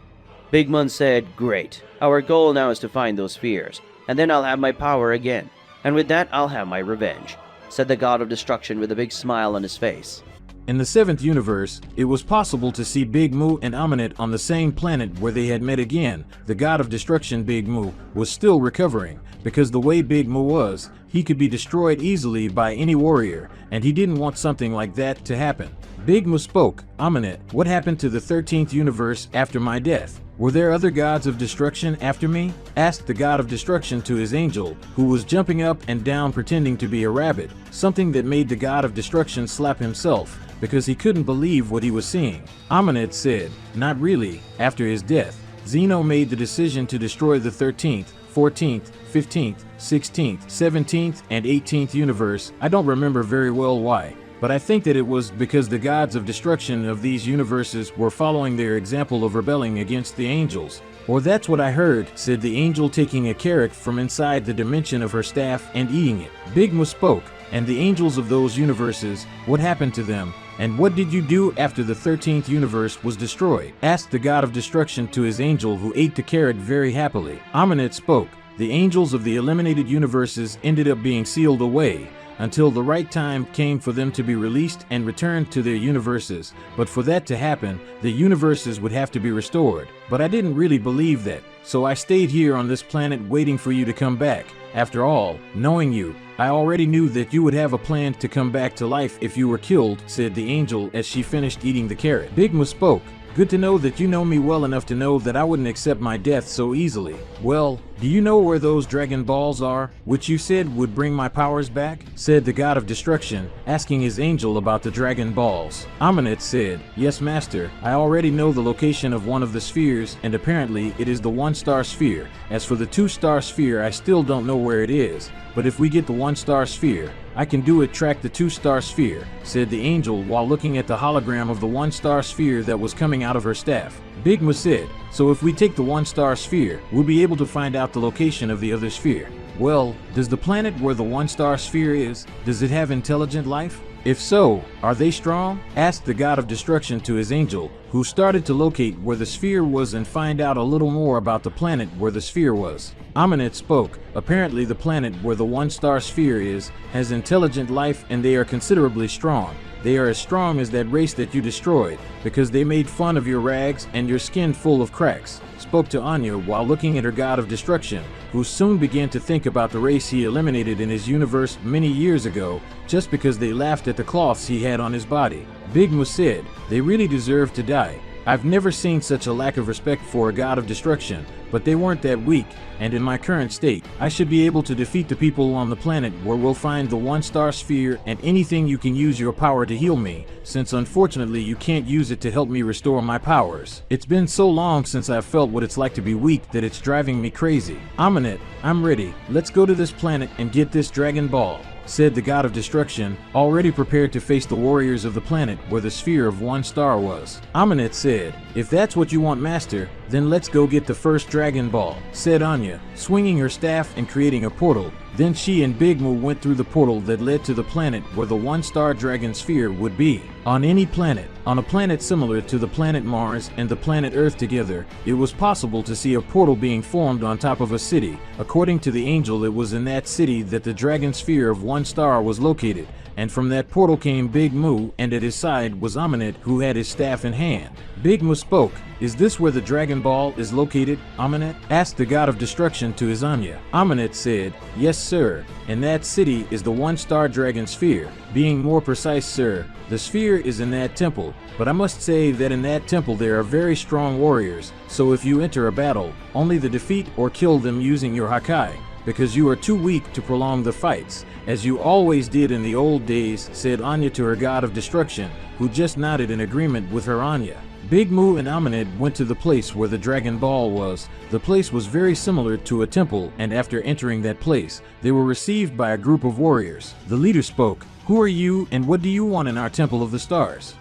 Big Moon said, "Great. Our goal now is to find those spheres, and then I'll have my power again. And with that, I'll have my revenge," said the god of destruction with a big smile on his face.
In the 7th universe, it was possible to see Big Moo and Aminet on the same planet where they had met again. The god of destruction, Big Moo, was still recovering, because the way Big Moo was, he could be destroyed easily by any warrior, and he didn't want something like that to happen. Big Moo spoke. "Aminet, what happened to the 13th universe after my death? Were there other gods of destruction after me?" asked the god of destruction to his angel, who was jumping up and down pretending to be a rabbit, something that made the god of destruction slap himself, because he couldn't believe what he was seeing. Aminet said, "Not really. After his death, Zeno made the decision to destroy the 13th, 14th, 15th, 16th, 17th, and 18th universe. I don't remember very well why, but I think that it was because the gods of destruction of these universes were following their example of rebelling against the angels. Or that's what I heard," said the angel, taking a carrot from inside the dimension of her staff and eating it. Big Moo spoke. "And the angels of those universes, what happened to them? And what did you do after the 13th universe was destroyed?" asked the god of destruction to his angel, who ate the carrot very happily. Aminet spoke. "The angels of the eliminated universes ended up being sealed away until the right time came for them to be released and returned to their universes. But for that to happen, the universes would have to be restored. But I didn't really believe that, so I stayed here on this planet waiting for you to come back. After all, knowing you, I already knew that you would have a plan to come back to life if you were killed," said the angel as she finished eating the carrot. Big Moo spoke. "Good to know that you know me well enough to know that I wouldn't accept my death so easily. Well, do you know where those Dragon Balls are, which you said would bring my powers back?" said the god of destruction, asking his angel about the Dragon Balls. Aminet said, "Yes, master, I already know the location of one of the spheres, and apparently it is the 1-star sphere. As for the 2-star sphere, I still don't know where it is. But if we get the 1-star sphere, I can do it track the 2-star sphere," said the angel while looking at the hologram of the 1-star sphere that was coming out of her staff. Big Moo said, "So if we take the 1-star sphere, we'll be able to find out the location of the other sphere. Well, does the planet where the 1-star sphere is, does it have intelligent life? If so, are they strong?" asked the god of destruction to his angel, who started to locate where the sphere was and find out a little more about the planet where the sphere was. Aminet spoke. "Apparently the planet where the 1-star sphere is has intelligent life, and they are considerably strong. They are as strong as that race that you destroyed, because they made fun of your rags and your skin full of cracks," spoke to Anya while looking at her god of destruction, who soon began to think about the race he eliminated in his universe many years ago, just because they laughed at the cloths he had on his body. Big Moo said, "They really deserve to die. I've never seen such a lack of respect for a god of destruction, but they weren't that weak, and in my current state, I should be able to defeat the people on the planet where we'll find the 1-star sphere and anything you can use your power to heal me, since unfortunately you can't use it to help me restore my powers. It's been so long since I've felt what it's like to be weak that it's driving me crazy. Aminet, I'm ready. Let's go to this planet and get this Dragon Ball," said the god of destruction, already prepared to face the warriors of the planet where the sphere of 1 star was. Aminet said, "If that's what you want, master, then let's go get the first Dragon Ball," said Anya, swinging her staff and creating a portal. Then she and Big Moo went through the portal that led to the planet where the 1-star dragon sphere would be. On any planet, on a planet similar to the planet Mars and the planet Earth together, it was possible to see a portal being formed on top of a city. According to the angel, it was in that city that the dragon sphere of 1 star was located, and from that portal came Big Moo, and at his side was Aminet, who had his staff in hand. Big Moo spoke. "Is this where the Dragon Ball is located, Aminet?" asked the god of destruction to his Anya. Aminet said, "Yes, sir, and that city is the 1-star dragon sphere. Being more precise, sir, the sphere is in that temple, but I must say that in that temple there are very strong warriors, so if you enter a battle, only to defeat or kill them using your Hakai, because you are too weak to prolong the fights, as you always did in the old days," said Anya to her god of destruction, who just nodded in agreement with her Anya. Big Moo and Amunet went to the place where the Dragon Ball was. The place was very similar to a temple, and after entering that place, they were received by a group of warriors. The leader spoke. "Who are you, and what do you want in our Temple of the Stars?"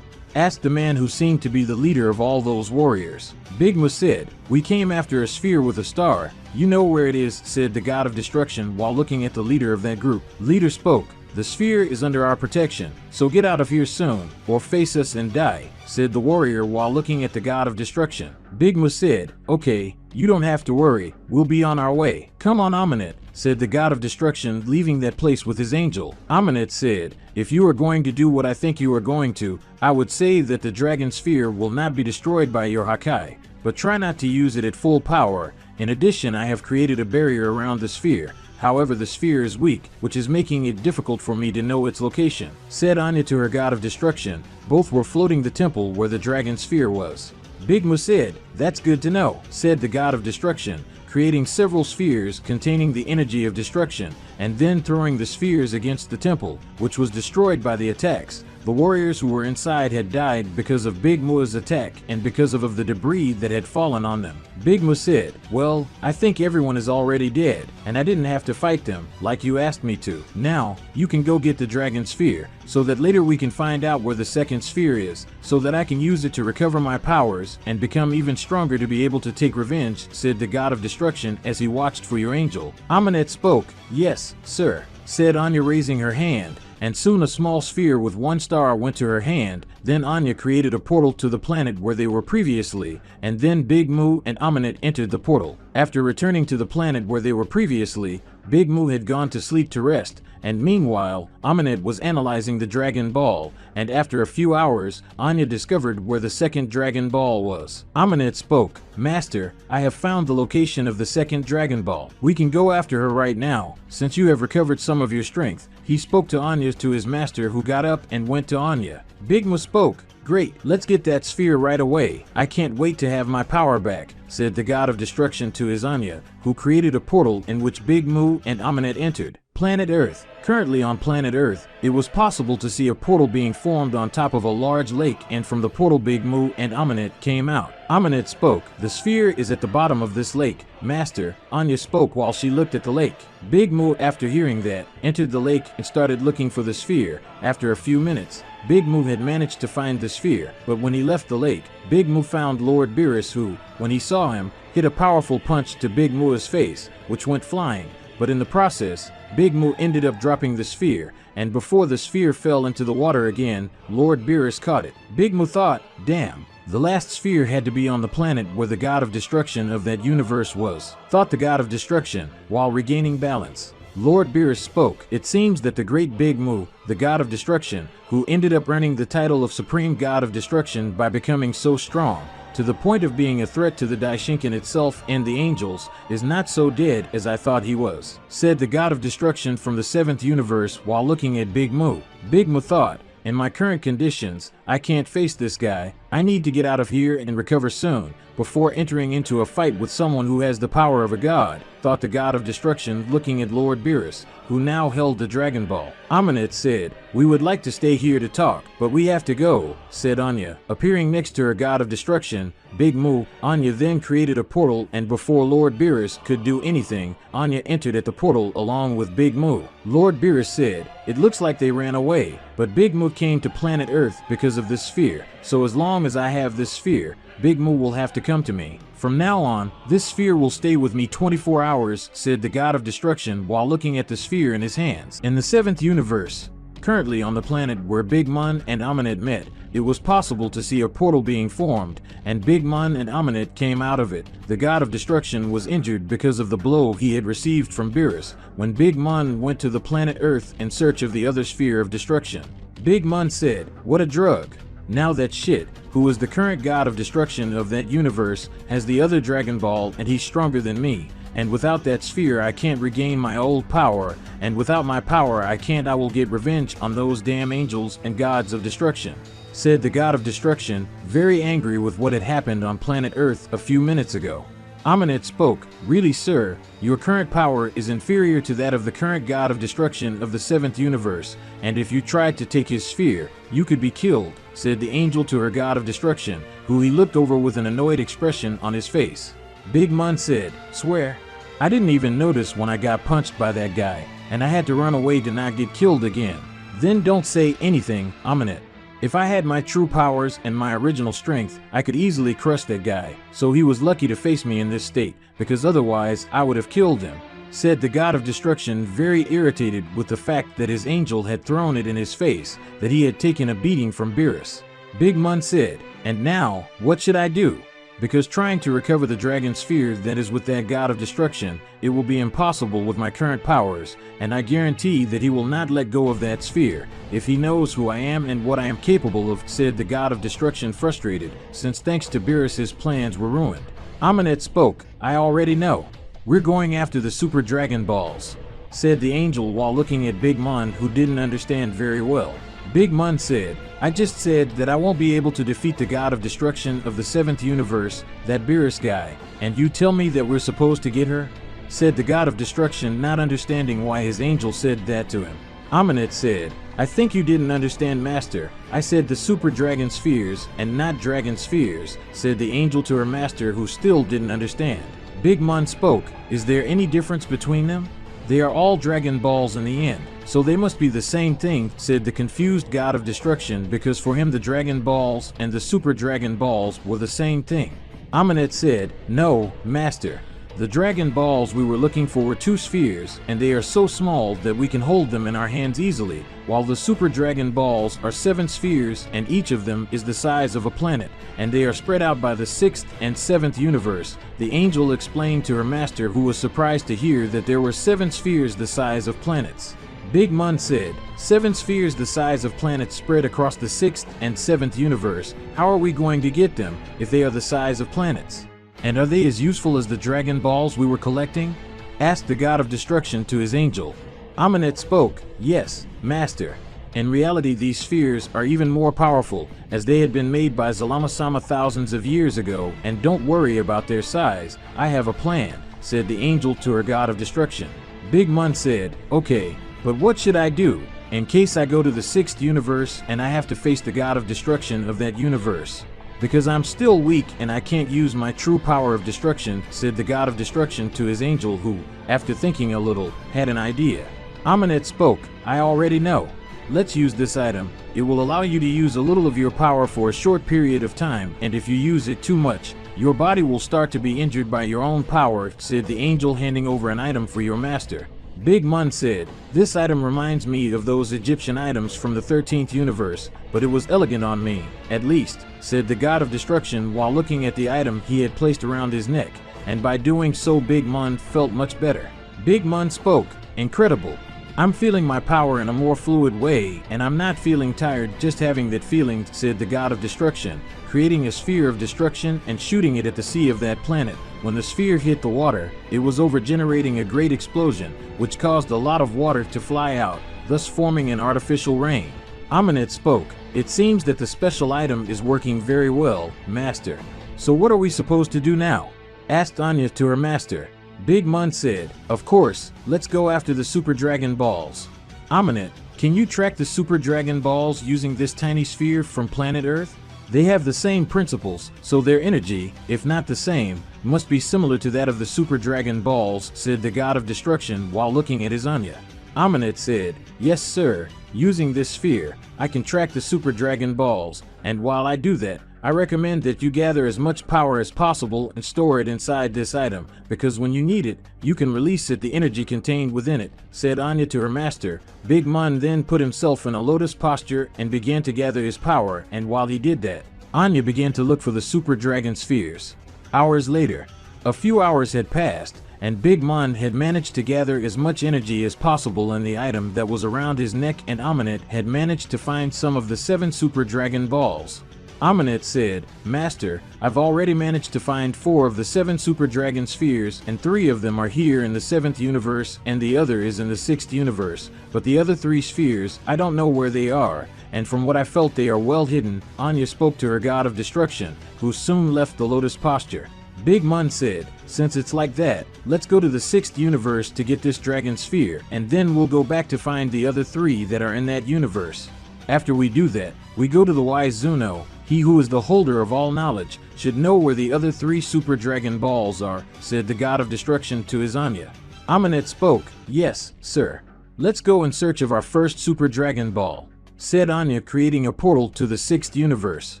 asked the man who seemed to be the leader of all those warriors. Big Moo said, "We came after a sphere with a star. You know where it is," said the god of destruction while looking at the leader of that group. Leader spoke. "The sphere is under our protection, so get out of here soon, or face us and die," said the warrior while looking at the god of destruction. Big Moo said, "Okay, you don't have to worry, we'll be on our way." "Come on, Amunet," said the god of destruction, leaving that place with his angel. Amunet said, "If you are going to do what I think you are going to, I would say that the dragon sphere will not be destroyed by your Hakai, but try not to use it at full power. In addition, I have created a barrier around the sphere. However, the sphere is weak, which is making it difficult for me to know its location," said Anya to her god of destruction. Both were floating the temple where the dragon sphere was. Big Moo said, "That's good to know," said the god of destruction, creating several spheres containing the energy of destruction, and then throwing the spheres against the temple, which was destroyed by the attacks. The warriors who were inside had died because of Big Moo's attack and because of the debris that had fallen on them. Big Moo said, "Well, I think everyone is already dead, and I didn't have to fight them like you asked me to. Now, you can go get the dragon sphere, so that later we can find out where the second sphere is, so that I can use it to recover my powers and become even stronger to be able to take revenge," said the god of destruction as he watched for your angel. Amunet spoke. "Yes, sir," said Anya, raising her hand. And soon a small sphere with one star went to her hand. Then Anya created a portal to the planet where they were previously, and then Big Moo and Amunet entered the portal. After returning to the planet where they were previously, Big Moo had gone to sleep to rest, and meanwhile, Amunet was analyzing the Dragon Ball, and after a few hours, Anya discovered where the second Dragon Ball was. Amunet spoke. "Master, I have found the location of the second Dragon Ball. We can go after her right now, since you have recovered some of your strength." He spoke to Anya to his master, who got up and went to Anya. Big Moo spoke. "Great, let's get that sphere right away. I can't wait to have my power back," said the god of destruction to his Anya, who created a portal in which Big Moo and Amunet entered. Planet Earth. Currently on planet Earth, it was possible to see a portal being formed on top of a large lake, and from the portal Big Moo and Amunet came out. Amunet spoke. "The sphere is at the bottom of this lake, Master," Anya spoke while she looked at the lake. Big Moo, after hearing that, entered the lake and started looking for the sphere. After a few minutes, Big Moo had managed to find the sphere, but when he left the lake, Big Moo found Lord Beerus, who, when he saw him, hit a powerful punch to Big Moo's face, which went flying. But in the process, Big Moo ended up dropping the sphere, and before the sphere fell into the water again, Lord Beerus caught it. Big Moo thought, "Damn, the last sphere had to be on the planet where the god of destruction of that universe was," thought the god of destruction, while regaining balance. Lord Beerus spoke. "It seems that the great Big Moo, the god of destruction, who ended up earning the title of Supreme God of Destruction by becoming so strong, to the point of being a threat to the Daishinkan itself and the angels, is not so dead as I thought he was," said the god of destruction from the 7th universe while looking at Big Moo. Big Moo thought, "In my current conditions, I can't face this guy. I need to get out of here and recover soon, before entering into a fight with someone who has the power of a god," thought the god of destruction looking at Lord Beerus, who now held the Dragon Ball. Amunet said, "We would like to stay here to talk, but we have to go," said Anya. Appearing next to her god of destruction, Big Moo, Anya then created a portal, and before Lord Beerus could do anything, Anya entered at the portal along with Big Moo. Lord Beerus said, "It looks like they ran away, but Big Moo came to planet Earth because of this sphere, so as long as I have this sphere, Big Moo will have to come to me. From now on, this sphere will stay with me 24 hours, said the god of destruction while looking at the sphere in his hands. In the 7th universe, currently on the planet where Big Mun and Amunet met, it was possible to see a portal being formed, and Big Mun and Amunet came out of it. The god of destruction was injured because of the blow he had received from Beerus when Big Mun went to the planet Earth in search of the other sphere of destruction. Big Mun said, "What a drug. Now that shit, who is the current god of destruction of that universe, has the other Dragon Ball and he's stronger than me. And without that sphere I can't regain my old power, and without my power I will get revenge on those damn angels and gods of destruction," said the god of destruction, very angry with what had happened on planet Earth a few minutes ago. Amunet spoke, "Really, sir, your current power is inferior to that of the current god of destruction of the 7th universe, and if you tried to take his sphere, you could be killed," said the angel to her god of destruction, who he looked over with an annoyed expression on his face. Big Mun said, "Swear? I didn't even notice when I got punched by that guy, and I had to run away to not get killed again." "Then don't say anything, Amunet. If I had my true powers and my original strength, I could easily crush that guy, so he was lucky to face me in this state, because otherwise I would have killed him," said the god of destruction, very irritated with the fact that his angel had thrown it in his face that he had taken a beating from Beerus. Big Mun said, "And now, what should I do? Because trying to recover the dragon sphere that is with that god of destruction, it will be impossible with my current powers, and I guarantee that he will not let go of that sphere if he knows who I am and what I am capable of," said the god of destruction, frustrated, since thanks to Beerus his plans were ruined. Amunet spoke, "I already know. We're going after the Super Dragon Balls," said the angel while looking at Big Mun, who didn't understand very well. Big Mun said, "I just said that I won't be able to defeat the god of destruction of the 7th universe, that Beerus guy, and you tell me that we're supposed to get her?" said the god of destruction, not understanding why his angel said that to him. Amunet said, "I think you didn't understand, master. I said the Super Dragon Spheres and not Dragon Spheres," said the angel to her master, who still didn't understand. Big Mun spoke, "Is there any difference between them? They are all Dragon Balls in the end, so they must be the same thing," said the confused god of destruction, because for him the Dragon Balls and the Super Dragon Balls were the same thing. Amunet said, "No, master. The Dragon Balls we were looking for were 2 spheres, and they are so small that we can hold them in our hands easily, while the Super Dragon Balls are 7 spheres, and each of them is the size of a planet, and they are spread out by the 6th and 7th universe," the angel explained to her master, who was surprised to hear that there were 7 spheres the size of planets. Big Mun said, "7 spheres the size of planets spread across the 6th and 7th universe. How are we going to get them if they are the size of planets? And are they as useful as the Dragon Balls we were collecting?" asked the god of destruction to his angel. Amunet spoke, "Yes, master. In reality these spheres are even more powerful, as they had been made by Zalama-sama thousands of years ago, and don't worry about their size. I have a plan," said the angel to her god of destruction. Big Mun said, "Okay, but what should I do in case I go to the 6th universe and I have to face the god of destruction of that universe? Because I'm still weak and I can't use my true power of destruction," said the god of destruction to his angel, who, after thinking a little, had an idea. Amunet spoke, "I already know. Let's use this item. It will allow you to use a little of your power for a short period of time, and if you use it too much, your body will start to be injured by your own power," said the angel, handing over an item for your master. Big Mun said, "This item reminds me of those Egyptian items from the 13th universe, but it was elegant on me, at least," said the god of destruction while looking at the item he had placed around his neck, and by doing so Big Mun felt much better. Big Mun spoke, "Incredible. I'm feeling my power in a more fluid way, and I'm not feeling tired just having that feeling," said the god of destruction, creating a sphere of destruction and shooting it at the sea of that planet. When the sphere hit the water, it was over, generating a great explosion, which caused a lot of water to fly out, thus forming an artificial rain. Amunet spoke, "It seems that the special item is working very well, master. So what are we supposed to do now?" asked Anya to her master. Big Mun said, "Of course, let's go after the Super Dragon Balls." Amunet, can you track the Super Dragon Balls using this tiny sphere from planet Earth? They have the same principles, so their energy, if not the same, must be similar to that of the Super Dragon Balls, said the god of destruction while looking at his Anya. Amunet said, "Yes sir, using this sphere, I can track the Super Dragon Balls, and while I do that, I recommend that you gather as much power as possible and store it inside this item, because when you need it, you can release it the energy contained within it," said Anya to her master. Big Mun then put himself in a lotus posture and began to gather his power, and while he did that, Anya began to look for the Super Dragon Spheres. Hours later, a few hours had passed, and Big Mun had managed to gather as much energy as possible in the item that was around his neck, and Amunet had managed to find some of the 7 Super Dragon Balls. Amunet said, "Master, I've already managed to find 4 of the 7 Super Dragon Spheres, and 3 of them are here in the 7th universe, and the other is in the 6th universe. But the other 3 spheres, I don't know where they are, and from what I felt they are well hidden." Anya spoke to her god of destruction, who soon left the lotus posture. Big Mun said, since it's like that, let's go to the 6th universe to get this dragon sphere, and then we'll go back to find the other 3 that are in that universe. After we do that, we go to the wise Zuno. He who is the holder of all knowledge should know where the other 3 super dragon balls are, said the god of destruction to his Anya. Amunet spoke, yes, sir. Let's go in search of our first super dragon ball, said Anya, creating a portal to the 6th universe.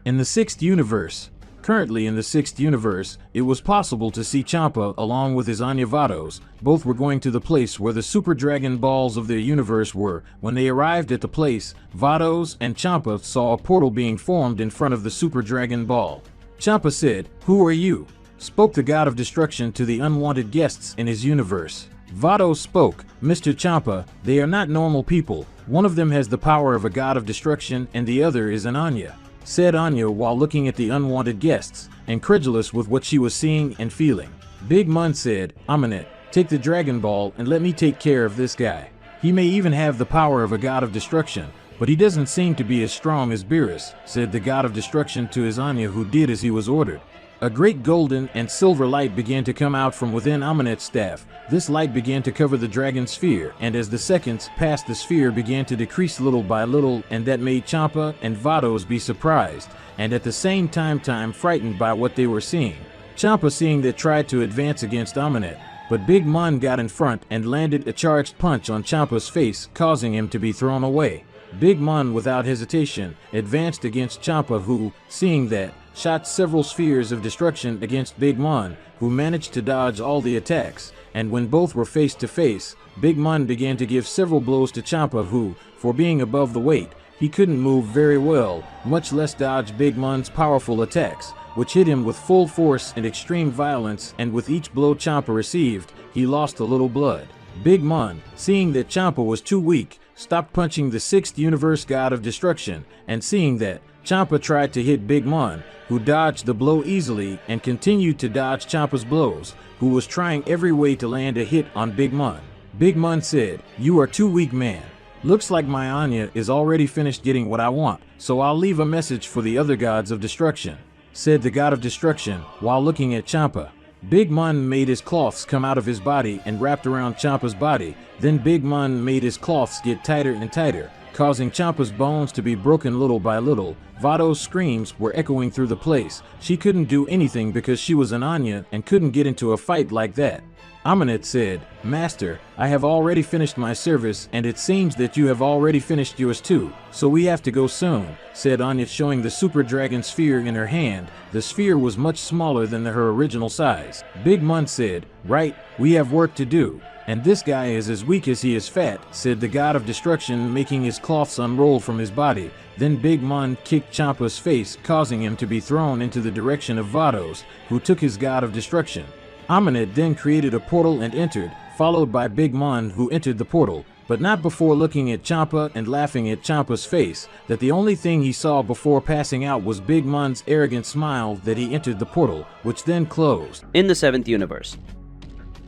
In the 6th universe, currently in the 6th universe, it was possible to see Champa along with his Anya Vados. Both were going to the place where the super dragon balls of their universe were. When they arrived at the place, Vados and Champa saw a portal being formed in front of the super dragon ball. Champa said, "Who are you?" spoke the god of destruction to the unwanted guests in his universe. Vados spoke, "Mr. Champa, they are not normal people. One of them has the power of a god of destruction and the other is an Anya," said Anya while looking at the unwanted guests, incredulous with what she was seeing and feeling. Big Mun said, "Amunet, take the Dragon Ball and let me take care of this guy. He may even have the power of a god of destruction, but he doesn't seem to be as strong as Beerus," said the god of destruction to his Anya, who did as he was ordered. A great golden and silver light began to come out from within Amunet's staff. This light began to cover the dragon sphere, and as the seconds passed, the sphere began to decrease little by little, and that made Champa and Vados be surprised, and at the same time frightened by what they were seeing. Champa, seeing that, tried to advance against Amunet, but Big Mun got in front and landed a charged punch on Champa's face, causing him to be thrown away. Big Mun, without hesitation, advanced against Champa, who, seeing that, shot several spheres of destruction against Big Mun, who managed to dodge all the attacks, and when both were face to face, Big Mun began to give several blows to Champa, who, for being above the weight, he couldn't move very well, much less dodge Big Mun's powerful attacks, which hit him with full force and extreme violence, and with each blow Champa received, he lost a little blood. Big Mun, seeing that Champa was too weak, stopped punching the 6th universe god of destruction, and seeing that, Champa tried to hit Big Mun, who dodged the blow easily and continued to dodge Champa's blows, who was trying every way to land a hit on Big Mun. Big Mun said, "You are too weak, man. Looks like my Anya is already finished getting what I want, so I'll leave a message for the other gods of destruction," said the god of destruction while looking at Champa. Big Mun made his cloths come out of his body and wrapped around Champa's body. Then Big Mun made his cloths get tighter and tighter, causing Champa's bones to be broken little by little. Vados' screams were echoing through the place. She couldn't do anything because she was an Anya and couldn't get into a fight like that. Amunet said, "Master, I have already finished my service, and it seems that you have already finished yours too, so we have to go soon," said Anya, showing the super dragon sphere in her hand. The sphere was much smaller than her original size. Big Mun said, "Right, we have work to do. And this guy is as weak as he is fat," said the god of destruction, making his cloths unroll from his body. Then Big Mun kicked Champa's face, causing him to be thrown into the direction of Vados, who took his god of destruction. Amunet then created a portal and entered, followed by Big Mun, who entered the portal, but not before looking at Champa and laughing at Champa's face, that the only thing he saw before passing out was Big Mun's arrogant smile that he entered the portal, which then closed.
In the 7th universe.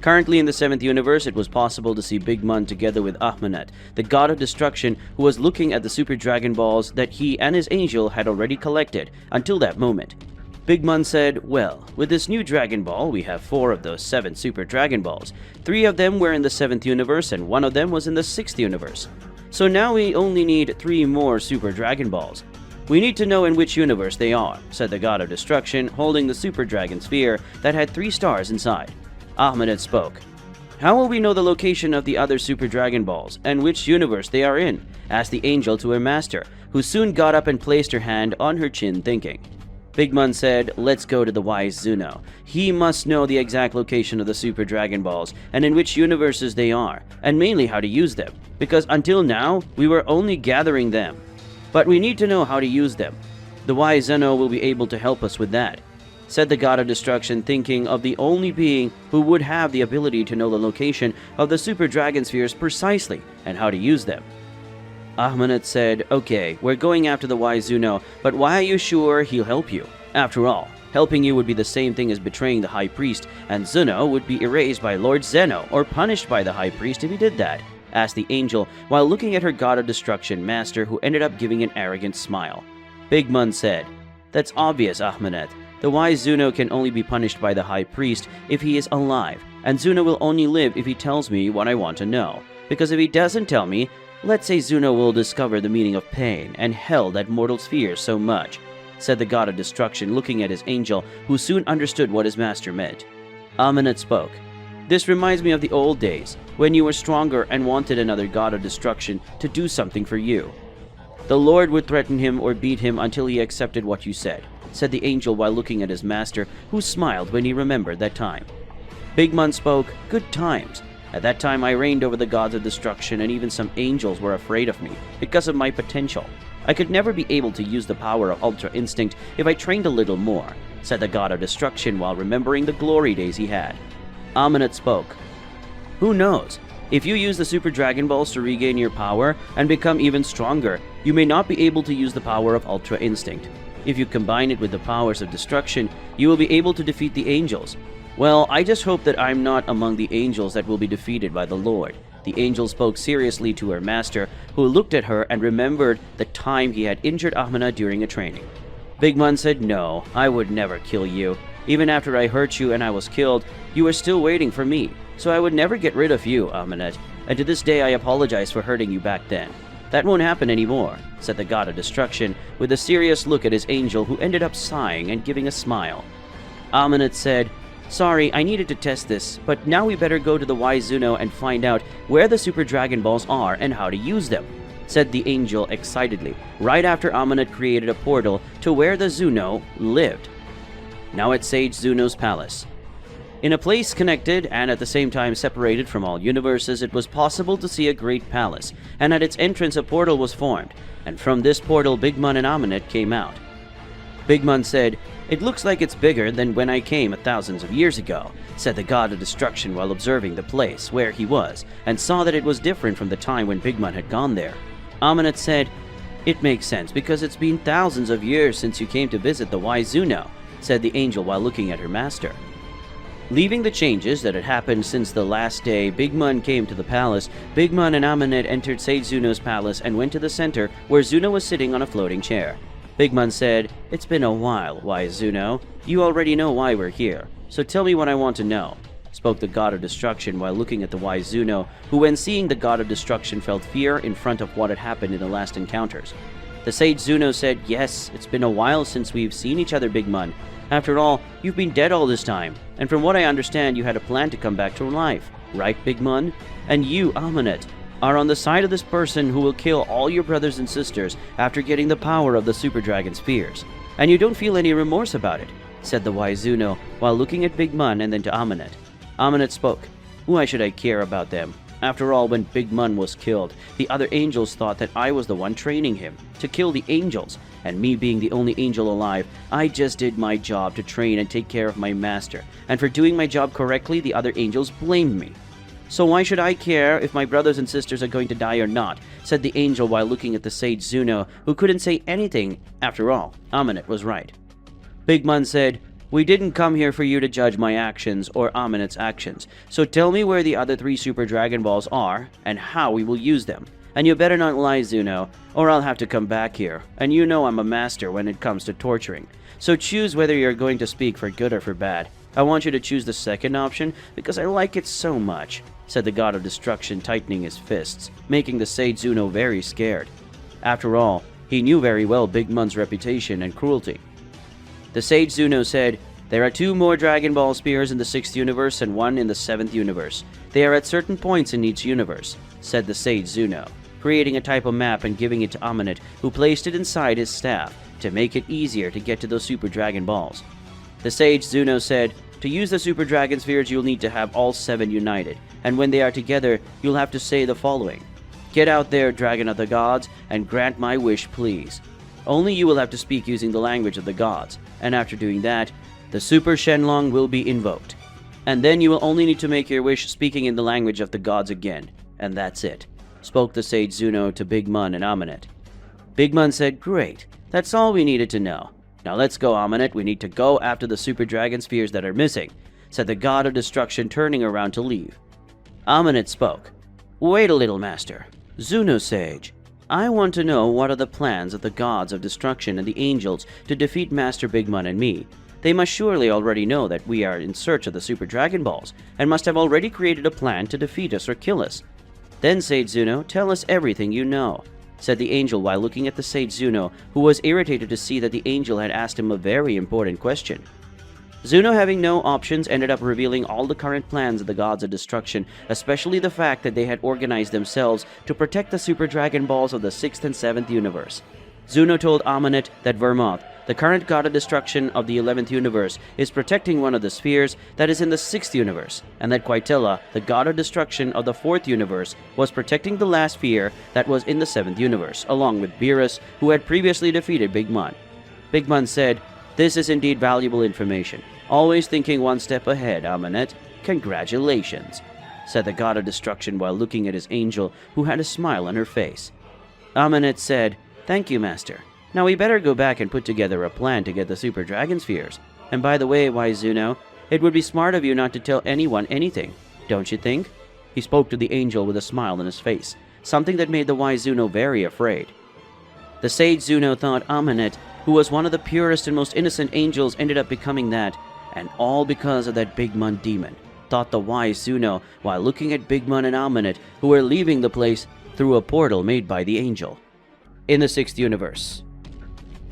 Currently in the 7th universe, it was possible to see Big Mun together with Ahmanet, the god of destruction, who was looking at the super dragon balls that he and his angel had already collected until that moment. Big Mun said, "Well, with this new Dragon Ball, we have 4 of those 7 Super Dragon Balls. 3 of them were in the 7th universe and 1 of them was in the 6th universe. So now we only need 3 more Super Dragon Balls. We need to know in which universe they are," said the god of destruction, holding the Super Dragon Sphere that had 3 stars inside. Ahmanet spoke. "How will we know the location of the other Super Dragon Balls and which universe they are in?" asked the angel to her master, who soon got up and placed her hand on her chin, thinking. Big Mun said, "Let's go to the wise Zuno. He must know the exact location of the Super Dragon Balls and in which universes they are, and mainly how to use them, because until now, we were only gathering them. But we need to know how to use them. The wise Zeno will be able to help us with that," said the god of destruction, thinking of the only being who would have the ability to know the location of the Super Dragon Spheres precisely and how to use them. Ahmanet said, "Okay, we're going after the wise Zuno, but why are you sure he'll help you? After all, helping you would be the same thing as betraying the High Priest, and Zuno would be erased by Lord Zeno or punished by the High Priest if he did that," asked the angel while looking at her god of destruction master, who ended up giving an arrogant smile. Big Mun said, "That's obvious, Ahmanet. The wise Zuno can only be punished by the High Priest if he is alive, and Zuno will only live if he tells me what I want to know. Because if he doesn't tell me, let's say Zuno will discover the meaning of pain and hell that mortals fear so much," said the god of destruction, looking at his angel, who soon understood what his master meant. Amenet spoke. "This reminds me of the old days, when you were stronger and wanted another god of destruction to do something for you. The Lord would threaten him or beat him until he accepted what you said," said the angel while looking at his master, who smiled when he remembered that time. Big Mun spoke. "Good times. At that time I reigned over the gods of destruction, and even some angels were afraid of me because of my potential. I could never be able to use the power of Ultra Instinct if I trained a little more," said the god of destruction while remembering the glory days he had. Amenet spoke. "Who knows? If you use the Super Dragon Balls to regain your power and become even stronger, you may not be able to use the power of Ultra Instinct. If you combine it with the powers of destruction, you will be able to defeat the angels. Well, I just hope that I'm not among the angels that will be defeated by the Lord." The angel spoke seriously to her master, who looked at her and remembered the time he had injured Ahmana during a training. Big Mun said, "No, I would never kill you. Even after I hurt you and I was killed, you were still waiting for me, so I would never get rid of you, Amenet, and to this day I apologize for hurting you back then. That won't happen anymore," said the god of destruction, with a serious look at his angel, who ended up sighing and giving a smile. Amenet said, "Sorry, I needed to test this, but now we better go to the wise Zuno and find out where the Super Dragon Balls are and how to use them," said the angel excitedly, right after Amenet created a portal to where the Zuno lived. Now at Sage Zuno's palace. In a place connected and at the same time separated from all universes, it was possible to see a great palace, and at its entrance a portal was formed, and from this portal Big Mun and Amenet came out. Big Mun said, "It looks like it's bigger than when I came thousands of years ago," said the god of destruction while observing the place where he was, and saw that it was different from the time when Big Mun had gone there. Amenet said, "It makes sense because it's been thousands of years since you came to visit the wise Zuno," said the angel while looking at her master. Leaving the changes that had happened since the last day Big Mun came to the palace, Big Mun and Amenet entered Sage Zuno's palace and went to the center where Zuno was sitting on a floating chair. Big Mun said, "It's been a while, wise Zuno. You already know why we're here, so tell me what I want to know," spoke the god of destruction while looking at the wise Zuno, who when seeing the god of destruction felt fear in front of what had happened in the last encounters. The Sage Zuno said, "Yes, it's been a while since we've seen each other, Big Mun. After all, you've been dead all this time, and from what I understand, you had a plan to come back to life, right, Big Mun? And you, Amenet, are on the side of this person who will kill all your brothers and sisters after getting the power of the Super Dragon Spheres. And you don't feel any remorse about it," said the wise Zuno while looking at Big Mun and then to Amenet. Amenet spoke. "Why should I care about them? After all, when Big Mun was killed, the other angels thought that I was the one training him to kill the angels, and me being the only angel alive, I just did my job to train and take care of my master, and for doing my job correctly, the other angels blamed me. So why should I care if my brothers and sisters are going to die or not?" said the angel while looking at the Sage Zuno, who couldn't say anything. After all, Amenet was right. Big Mun said, "We didn't come here for you to judge my actions or Amenet's actions, so tell me where the other 3 Super Dragon Balls are and how we will use them. And you better not lie, Zuno, or I'll have to come back here, and you know I'm a master when it comes to torturing. So choose whether you're going to speak for good or for bad. I want you to choose the second option because I like it so much," said the god of destruction, tightening his fists, making the Sage Zuno very scared. After all, he knew very well Big Mun's reputation and cruelty. The Sage Zuno said, "There are 2 more Dragon Ball Spears in the 6th universe and 1 in the 7th universe. They are at certain points in each universe," said the Sage Zuno, creating a type of map and giving it to Amenet, who placed it inside his staff to make it easier to get to those Super Dragon Balls. The Sage Zuno said, "To use the Super Dragon Spheres, you'll need to have all 7 united, and when they are together, you'll have to say the following. 'Get out there, Dragon of the Gods, and grant my wish, please.' Only you will have to speak using the language of the gods, and after doing that, the Super Shenlong will be invoked. And then you will only need to make your wish speaking in the language of the gods again, and that's it," spoke the Sage Zuno to Big Mun and Amenet. Big Mun said, "Great, that's all we needed to know. Now let's go, Amenet, we need to go after the Super Dragon Spheres that are missing," said the god of destruction, turning around to leave. Amenet spoke. "Wait a little, Master. Zuno Sage, I want to know what are the plans of the gods of destruction and the angels to defeat Master Big Mun and me. They must surely already know that we are in search of the Super Dragon Balls, and must have already created a plan to defeat us or kill us. Then, Sage Zuno, tell us everything you know, said the angel while looking at the Sage Zuno, who was irritated to see that the angel had asked him a very important question. Zuno, having no options, ended up revealing all the current plans of the Gods of Destruction, especially the fact that they had organized themselves to protect the Super Dragon Balls of the 6th and 7th universe. Zuno told Amunet that Vermoth, the current God of Destruction of the 11th universe, is protecting one of the spheres that is in the 6th universe, and that Quaitella, the God of Destruction of the 4th universe, was protecting the last sphere that was in the 7th universe, along with Beerus, who had previously defeated Big Mun. Big Mun said, "This is indeed valuable information. Always thinking one step ahead, Amunet. Congratulations," said the God of Destruction while looking at his angel, who had a smile on her face. Amunet said, "Thank you, Master. Now we better go back and put together a plan to get the Super Dragon Spheres. And by the way, Wise Zuno, it would be smart of you not to tell anyone anything, don't you think?" He spoke to the angel with a smile on his face, something that made the Wise Zuno very afraid. The Sage Zuno thought Amunet, who was one of the purest and most innocent angels, ended up becoming that, and all because of that Big Mun demon, thought the Wise Zuno while looking at Big Mun and Amunet, who were leaving the place through a portal made by the angel. In the 6th universe.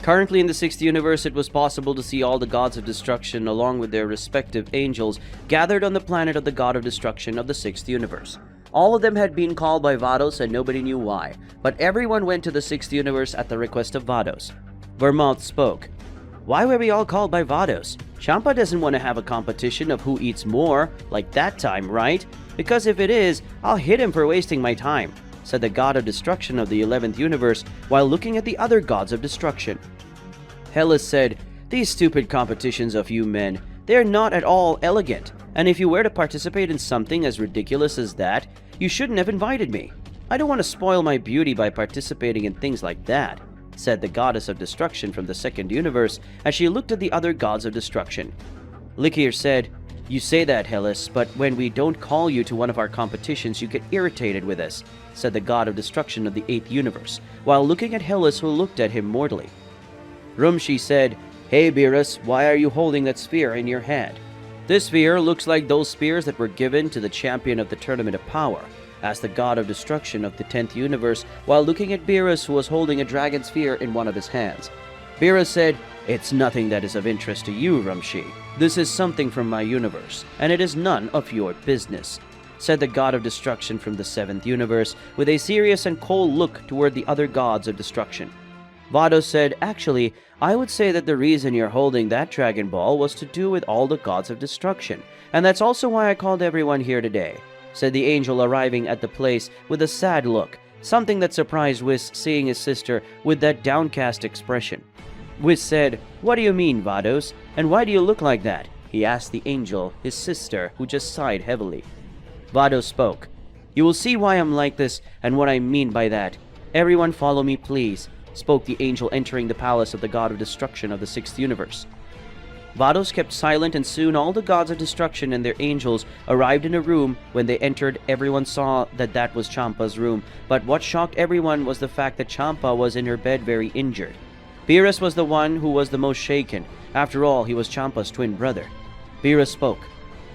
Currently in the 6th universe, it was possible to see all the Gods of Destruction along with their respective angels gathered on the planet of the God of Destruction of the 6th universe. All of them had been called by Vados and nobody knew why, but everyone went to the 6th universe at the request of Vados. Vermoth spoke. "Why were we all called by Vados? Champa doesn't want to have a competition of who eats more, like that time, right? Because if it is, I'll hit him for wasting my time," said the God of Destruction of the 11th universe while looking at the other Gods of Destruction. Hellas said, "These stupid competitions of you men, they are not at all elegant, and if you were to participate in something as ridiculous as that, you shouldn't have invited me. I don't want to spoil my beauty by participating in things like that," said the Goddess of Destruction from the 2nd universe as she looked at the other Gods of Destruction. Likir said, "You say that, Hellas, but when we don't call you to one of our competitions, you get irritated with us," said the God of Destruction of the 8th universe, while looking at Hellas, who looked at him mortally. Rumshi said, "Hey Beerus, why are you holding that sphere in your hand?" "This sphere looks like those spears that were given to the champion of the Tournament of Power," asked the God of Destruction of the 10th universe, while looking at Beerus, who was holding a dragon sphere in one of his hands. Beerus said, "It's nothing that is of interest to you, Rumshi. This is something from my universe, and it is none of your business," said the God of Destruction from the 7th universe, with a serious and cold look toward the other Gods of Destruction. Vados said, "Actually, I would say that the reason you're holding that Dragon Ball was to do with all the Gods of Destruction, and that's also why I called everyone here today," said the angel, arriving at the place with a sad look, something that surprised Whis, seeing his sister with that downcast expression. Whis said, "What do you mean, Vados? And why do you look like that?" he asked the angel, his sister, who just sighed heavily. Vados spoke. "You will see why I'm like this and what I mean by that. Everyone follow me, please," spoke the angel, entering the palace of the God of Destruction of the 6th universe. Vados kept silent, and soon all the Gods of Destruction and their angels arrived in a room. When they entered, everyone saw that that was Champa's room, but what shocked everyone was the fact that Champa was in her bed very injured. Beerus was the one who was the most shaken. After all, he was Champa's twin brother. Beerus spoke.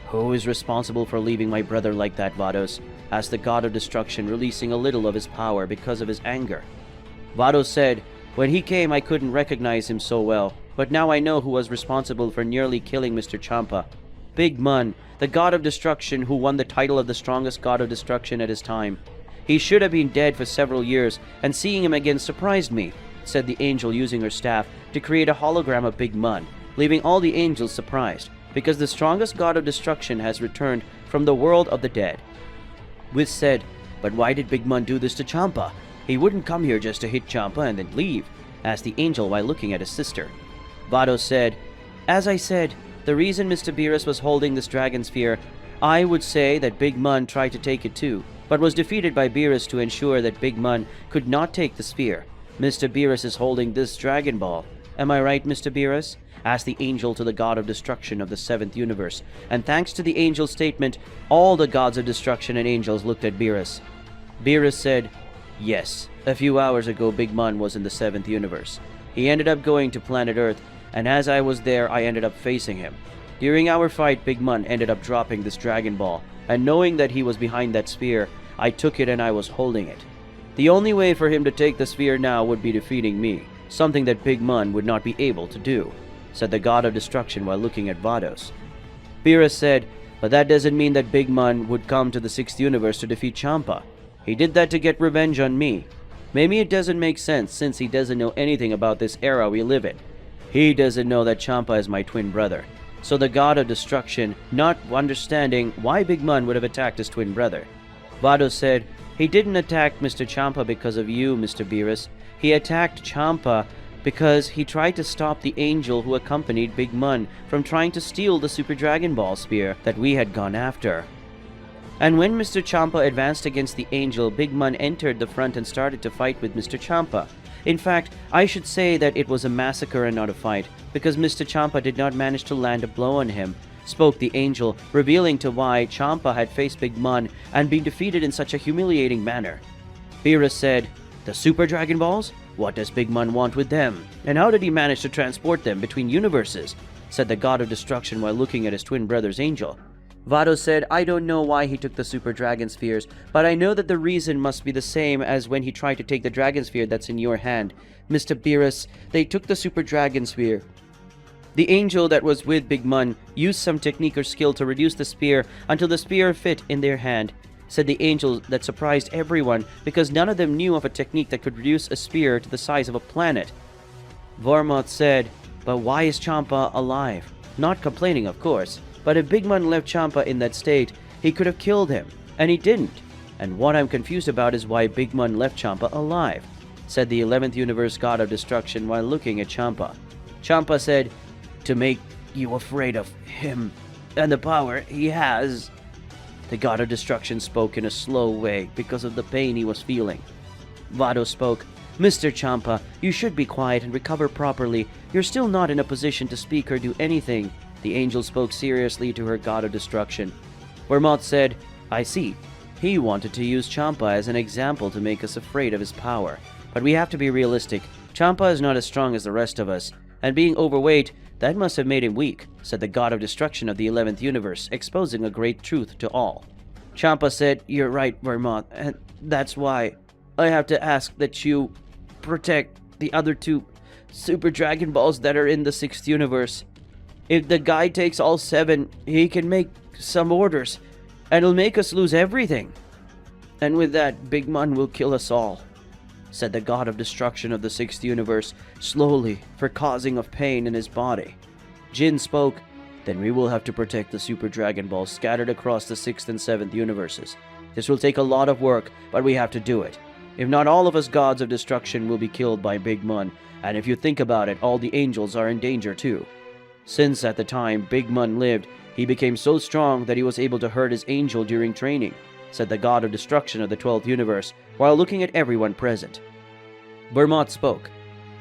"Who is responsible for leaving my brother like that, Vados?" asked the God of Destruction, releasing a little of his power because of his anger. Vados said, "When he came, I couldn't recognize him so well, but now I know who was responsible for nearly killing Mr. Champa. Big Mun, the God of Destruction who won the title of the strongest God of Destruction at his time. He should have been dead for several years, and seeing him again surprised me," said the angel, using her staff to create a hologram of Big Mun, leaving all the angels surprised, because the strongest God of Destruction has returned from the world of the dead. Whis said, "But why did Big Mun do this to Champa? He wouldn't come here just to hit Champa and then leave," asked the angel while looking at his sister. Vados said, "As I said, the reason Mr. Beerus was holding this dragon sphere, I would say that Big Mun tried to take it too, but was defeated by Beerus to ensure that Big Mun could not take the sphere. Mr. Beerus is holding this Dragon Ball. Am I right, Mr. Beerus?" asked the angel to the God of Destruction of the 7th universe, and thanks to the angel's statement, all the Gods of Destruction and angels looked at Beerus. Beerus said, "Yes, a few hours ago Big Mun was in the 7th universe. He ended up going to planet Earth, and as I was there, I ended up facing him. During our fight, Big Mun ended up dropping this Dragon Ball, and knowing that he was behind that sphere, I took it and I was holding it. The only way for him to take the sphere now would be defeating me, something that Big Mun would not be able to do, said the God of Destruction while looking at Vados. Beerus said, but that doesn't mean that Big Mun would come to the 6th universe to defeat Champa. He did that to get revenge on me. Maybe it doesn't make sense since he doesn't know anything about this era we live in. He doesn't know that Champa is my twin brother. So the God of Destruction, not understanding why Big Mun would have attacked his twin brother. Vados said, he didn't attack Mr. Champa because of you, Mr. Beerus. He attacked Champa because he tried to stop the angel who accompanied Big Mun from trying to steal the Super Dragon Ball Spear that we had gone after. And when Mr. Champa advanced against the angel, Big Mun entered the front and started to fight with Mr. Champa. In fact, I should say that it was a massacre and not a fight, because Mr. Champa did not manage to land a blow on him, spoke the angel, revealing to why Champa had faced Big Mun and been defeated in such a humiliating manner. Beerus said, the Super Dragon Balls? What does Big Mun want with them? And how did he manage to transport them between universes? Said the God of Destruction while looking at his twin brother's angel. Vados said, I don't know why he took the Super Dragon Spheres, but I know that the reason must be the same as when he tried to take the Dragon Sphere that's in your hand. Mr. Beerus, they took the Super Dragon Sphere. The angel that was with Big Mun used some technique or skill to reduce the spear until the spear fit in their hand, said the angel that surprised everyone because none of them knew of a technique that could reduce a spear to the size of a planet. Vormoth said, but why is Champa alive? Not complaining, of course. But if Big Mun left Champa in that state, he could have killed him, and he didn't. And what I'm confused about is why Big Mun left Champa alive, said the 11th Universe God of Destruction while looking at Champa. Champa said, to make you afraid of him and the power he has. The God of Destruction spoke in a slow way because of the pain he was feeling. Vados spoke, Mr. Champa, you should be quiet and recover properly. You're still not in a position to speak or do anything. The angel spoke seriously to her God of Destruction. Vormoth said, I see. He wanted to use Champa as an example to make us afraid of his power. But we have to be realistic. Champa is not as strong as the rest of us, and being overweight, that must have made him weak, said the God of Destruction of the 11th Universe, exposing a great truth to all. Champa said, you're right, Vormoth, and that's why I have to ask that you protect the other 2 Super Dragon Balls that are in the 6th Universe. If the guy takes all 7, he can make some orders, and it'll make us lose everything. And with that, Big Mun will kill us all, said the God of Destruction of the 6th Universe, slowly, for causing of pain in his body. Jin spoke, then we will have to protect the Super Dragon Balls scattered across the 6th and 7th universes. This will take a lot of work, but we have to do it. If not, all of us Gods of Destruction will be killed by Big Mun, and if you think about it, all the angels are in danger too. Since at the time Big Mun lived, he became so strong that he was able to hurt his angel during training, said the God of Destruction of the 12th Universe, while looking at everyone present. Vormoth spoke.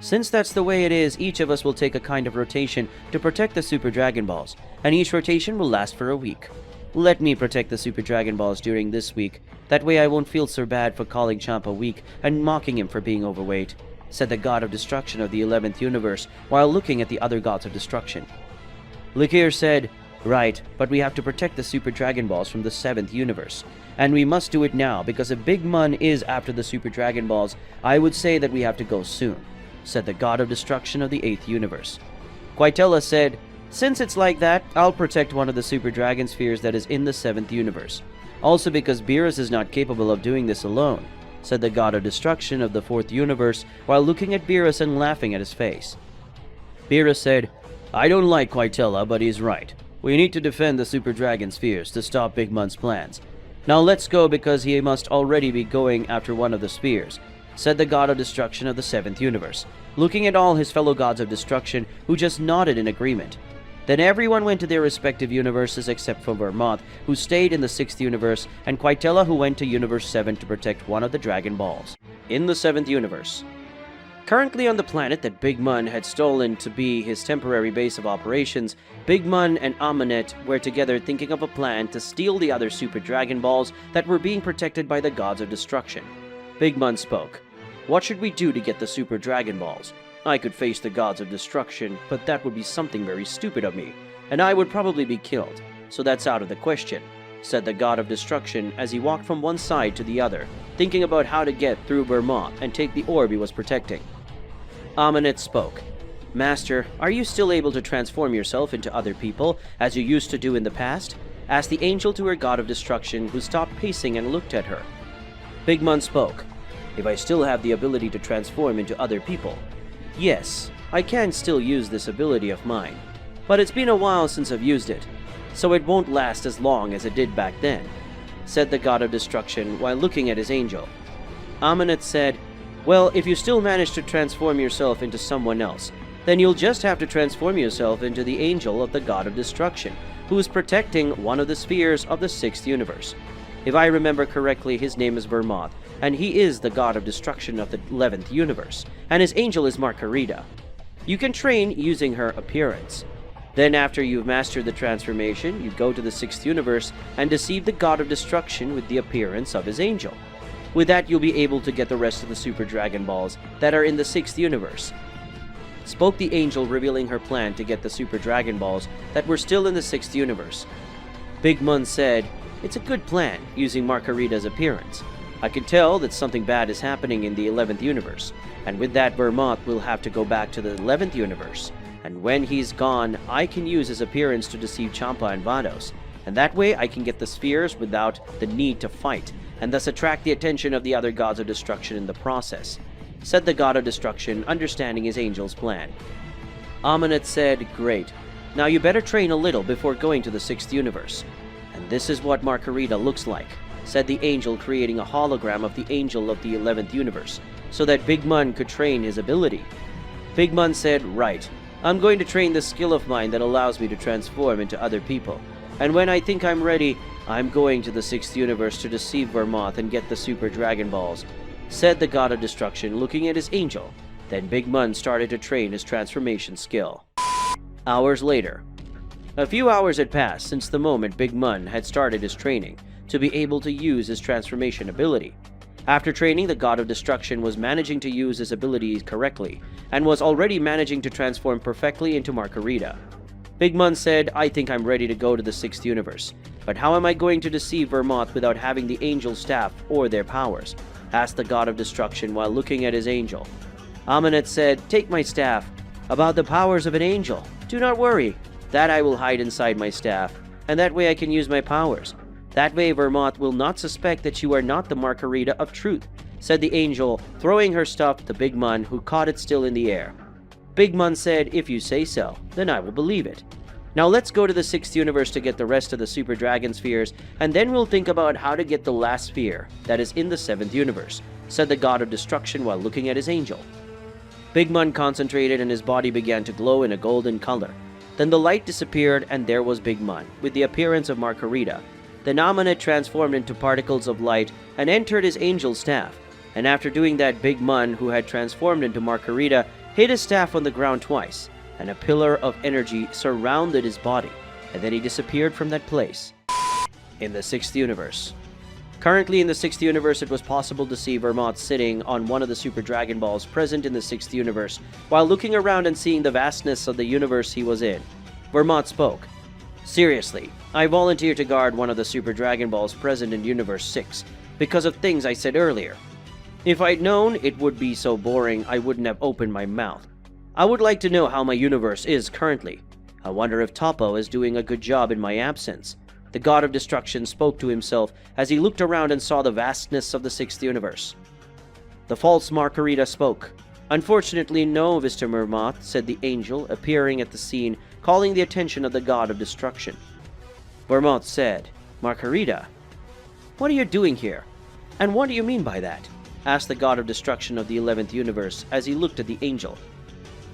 Since that's the way it is, each of us will take a kind of rotation to protect the Super Dragon Balls, and each rotation will last for a week. Let me protect the Super Dragon Balls during this week. That way I won't feel so bad for calling Champa weak and mocking him for being overweight, said the God of Destruction of the 11th Universe, while looking at the other Gods of Destruction. Likir said, right, but we have to protect the Super Dragon Balls from the 7th Universe. And we must do it now, because if Big Mun is after the Super Dragon Balls, I would say that we have to go soon, said the God of Destruction of the 8th Universe. Quaitella said, since it's like that, I'll protect one of the Super Dragon Spheres that is in the 7th Universe. Also because Beerus is not capable of doing this alone, said the God of Destruction of the 4th Universe, while looking at Beerus and laughing at his face. Beerus said, I don't like Quaitella, but he's right. We need to defend the Super Dragon Spheres to stop Big Mun's plans. Now let's go because he must already be going after one of the spheres, said the God of Destruction of the 7th Universe, looking at all his fellow Gods of Destruction who just nodded in agreement. Then everyone went to their respective universes except for Vormoth, who stayed in the 6th universe, and Quaitella, who went to Universe 7 to protect one of the Dragon Balls. In the 7th universe. Currently on the planet that Big Mun had stolen to be his temporary base of operations, Big Mun and Amunet were together thinking of a plan to steal the other Super Dragon Balls that were being protected by the Gods of Destruction. Big Mun spoke. What should we do to get the Super Dragon Balls? I could face the gods of destruction, but that would be something very stupid of me, and I would probably be killed, so that's out of the question, said the god of destruction as he walked from one side to the other, thinking about how to get through Vermont and take the orb he was protecting. Amunet spoke. Master, are you still able to transform yourself into other people, as you used to do in the past? Asked the angel to her god of destruction, who stopped pacing and looked at her. Big Mun spoke. If I still have the ability to transform into other people, yes, I can still use this ability of mine, but it's been a while since I've used it, so it won't last as long as it did back then, said the god of destruction while looking at his angel. Amunet said, well, if you still manage to transform yourself into someone else, then you'll just have to transform yourself into the angel of the god of destruction, who is protecting one of the spheres of the 6th universe. If I remember correctly, his name is Vermont, and he is the god of destruction of the 11th universe, and his angel is Margarita. You can train using her appearance. Then after you've mastered the transformation, you go to the 6th universe and deceive the god of destruction with the appearance of his angel. With that, you'll be able to get the rest of the Super Dragon Balls that are in the 6th universe. Spoke the angel, revealing her plan to get the Super Dragon Balls that were still in the 6th universe. Big Mun said, it's a good plan, using Margarita's appearance. I can tell that something bad is happening in the 11th universe, and with that Vermont will have to go back to the 11th universe. And when he's gone, I can use his appearance to deceive Champa and Vados, and that way I can get the spheres without the need to fight, and thus attract the attention of the other gods of destruction in the process, said the god of destruction, understanding his angel's plan. Amunet said, great. Now you better train a little before going to the 6th universe. And this is what Margarita looks like, said the angel, creating a hologram of the angel of the 11th universe, so that Big Mun could train his ability. Big Mun said, right. I'm going to train this skill of mine that allows me to transform into other people. And when I think I'm ready, I'm going to the 6th universe to deceive Vermont and get the Super Dragon Balls, said the god of destruction, looking at his angel. Then Big Mun started to train his transformation skill. Hours later. A few hours had passed since the moment Big Mun had started his training to be able to use his transformation ability. After training, the god of destruction was managing to use his abilities correctly and was already managing to transform perfectly into Margarita. Big Mun said, I think I'm ready to go to the 6th universe, but how am I going to deceive Vermont without having the angel staff or their powers? Asked the god of destruction while looking at his angel. Amunet said, take my staff. About the powers of an angel, do not worry. That I will hide inside my staff, and that way I can use my powers. That way Vermont will not suspect that you are not the Margarita of truth, said the angel, throwing her stuff to Big Mun, who caught it still in the air. Big Mun said, if you say so, then I will believe it. Now let's go to the 6th universe to get the rest of the Super Dragon Spheres, and then we'll think about how to get the last sphere that is in the 7th universe, said the god of destruction while looking at his angel. Big Mun concentrated and his body began to glow in a golden color. Then the light disappeared and there was Big Mun, with the appearance of Margarita. Then Amunet transformed into particles of light and entered his angel staff. And after doing that, Big Mun, who had transformed into Margarita, hit his staff on the ground twice, and a pillar of energy surrounded his body, and then he disappeared from that place. In the 6th universe. Currently in the 6th universe, it was possible to see Vermont sitting on one of the Super Dragon Balls present in the 6th universe, while looking around and seeing the vastness of the universe he was in. Vermont spoke. Seriously, I volunteered to guard one of the Super Dragon Balls present in Universe 6, because of things I said earlier. If I'd known it would be so boring, I wouldn't have opened my mouth. I would like to know how my universe is currently. I wonder if Topo is doing a good job in my absence. The god of destruction spoke to himself as he looked around and saw the vastness of the 6th universe. The false Margarita spoke. Unfortunately, no, Mr. Vermont, said the angel, appearing at the scene, calling the attention of the god of destruction. Vermont said, Margarita, what are you doing here? And what do you mean by that? Asked the god of destruction of the 11th universe as he looked at the angel.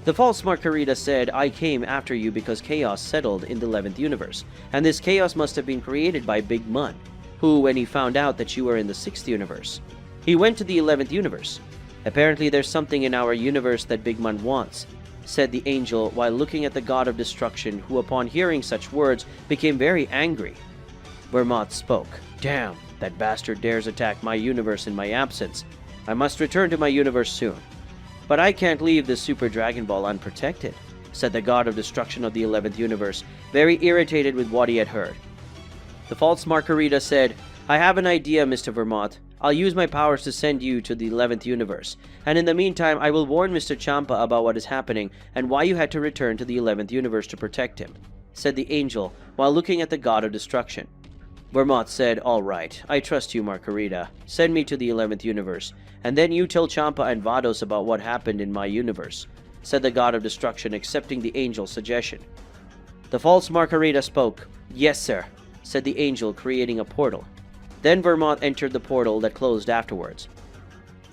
The false Margarita said, I came after you because chaos settled in the 11th universe, and this chaos must have been created by Big Mun, who, when he found out that you were in the 6th universe, he went to the 11th universe. Apparently there's something in our universe that Big Mun wants, said the angel while looking at the god of destruction, who upon hearing such words became very angry. Vermont spoke. Damn, that bastard dares attack my universe in my absence. I must return to my universe soon. But I can't leave this Super Dragon Ball unprotected, said the God of Destruction of the 11th Universe, very irritated with what he had heard. The false Margarita said, I have an idea, Mr. Vermont. I'll use my powers to send you to the 11th Universe, and in the meantime I will warn Mr. Champa about what is happening and why you had to return to the 11th Universe to protect him, said the angel while looking at the God of Destruction. Vermont said, all right, I trust you, Margarita. Send me to the 11th Universe, and then you tell Champa and Vados about what happened in my universe, said the God of Destruction, accepting the angel's suggestion. The false Margarita spoke. Yes, sir, said the angel, creating a portal. Then Vermont entered the portal that closed afterwards.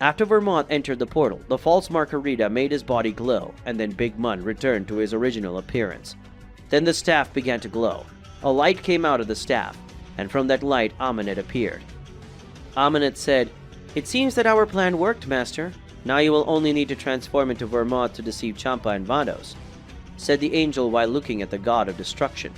After Vermont entered the portal, the false Margarita made his body glow, and then Big Mun returned to his original appearance. Then the staff began to glow. A light came out of the staff, and from that light Amunet appeared. Amunet said, It seems that our plan worked, Master. Now you will only need to transform into Vermont to deceive Champa and Vados, said the angel while looking at the God of Destruction.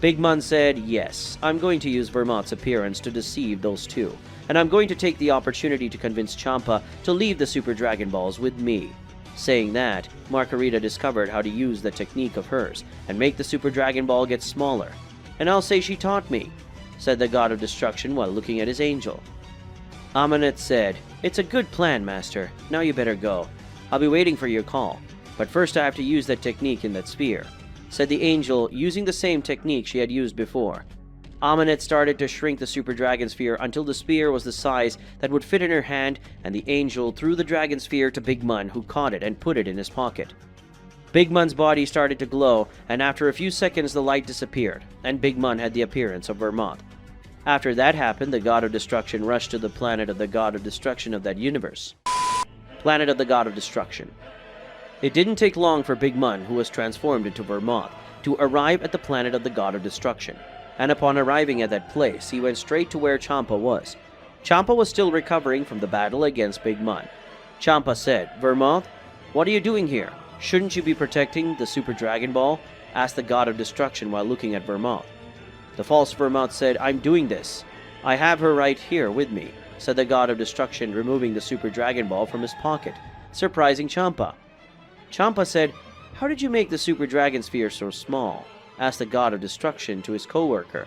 Big Mun said, Yes, I'm going to use Vermont's appearance to deceive those two, and I'm going to take the opportunity to convince Champa to leave the Super Dragon Balls with me. Saying that, Margarita discovered how to use the technique of hers and make the Super Dragon Ball get smaller. And I'll say she taught me, said the God of Destruction while looking at his angel. Amunet said, It's a good plan, Master. Now you better go. I'll be waiting for your call, but first I have to use that technique in that sphere, said the angel, using the same technique she had used before. Amunet started to shrink the Super Dragon Sphere until the sphere was the size that would fit in her hand, and the angel threw the Dragon Sphere to Big Mun, who caught it and put it in his pocket. Big Mun's body started to glow, and after a few seconds the light disappeared, and Big Mun had the appearance of Vermont. After that happened, the God of Destruction rushed to the planet of the God of Destruction of that universe. Planet of the God of Destruction. It didn't take long for Big Mun, who was transformed into Vermont, to arrive at the planet of the God of Destruction, and upon arriving at that place, he went straight to where Champa was. Champa was still recovering from the battle against Big Mun. Champa said, Vermont, what are you doing here? Shouldn't you be protecting the Super Dragon Ball? Asked the God of Destruction while looking at Vermont. The false Vermont said, I'm doing this. I have her right here with me, said the God of Destruction, removing the Super Dragon Ball from his pocket, surprising Champa. Champa said, How did you make the Super Dragon Sphere so small? Asked the God of Destruction to his co-worker.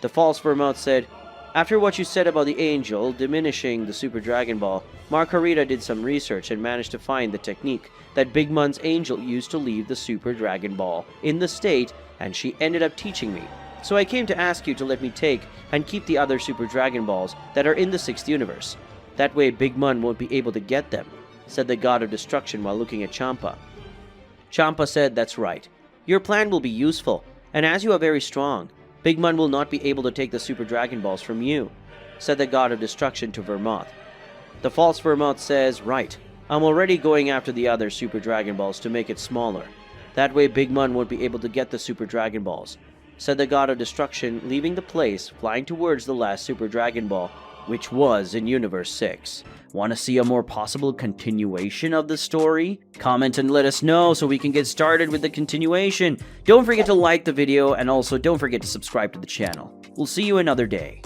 The false Vermont said, After what you said about the angel diminishing the Super Dragon Ball, Margarita did some research and managed to find the technique that Big Mun's angel used to leave the Super Dragon Ball in the state, and she ended up teaching me. So I came to ask you to let me take and keep the other Super Dragon Balls that are in the 6th universe. That way Big Mun won't be able to get them, said the God of Destruction while looking at Champa. Champa said, That's right. Your plan will be useful, and as you are very strong, Big Mun will not be able to take the Super Dragon Balls from you, said the God of Destruction to Vermont. The false Vermont says, Right, I'm already going after the other Super Dragon Balls to make it smaller. That way Big Mun won't be able to get the Super Dragon Balls, said the God of Destruction, leaving the place, flying towards the last Super Dragon Ball, which was in Universe 6. Want to see a more possible continuation of the story? Comment and let us know so we can get started with the continuation. Don't forget to like the video, and also don't forget to subscribe to the channel. We'll see you another day.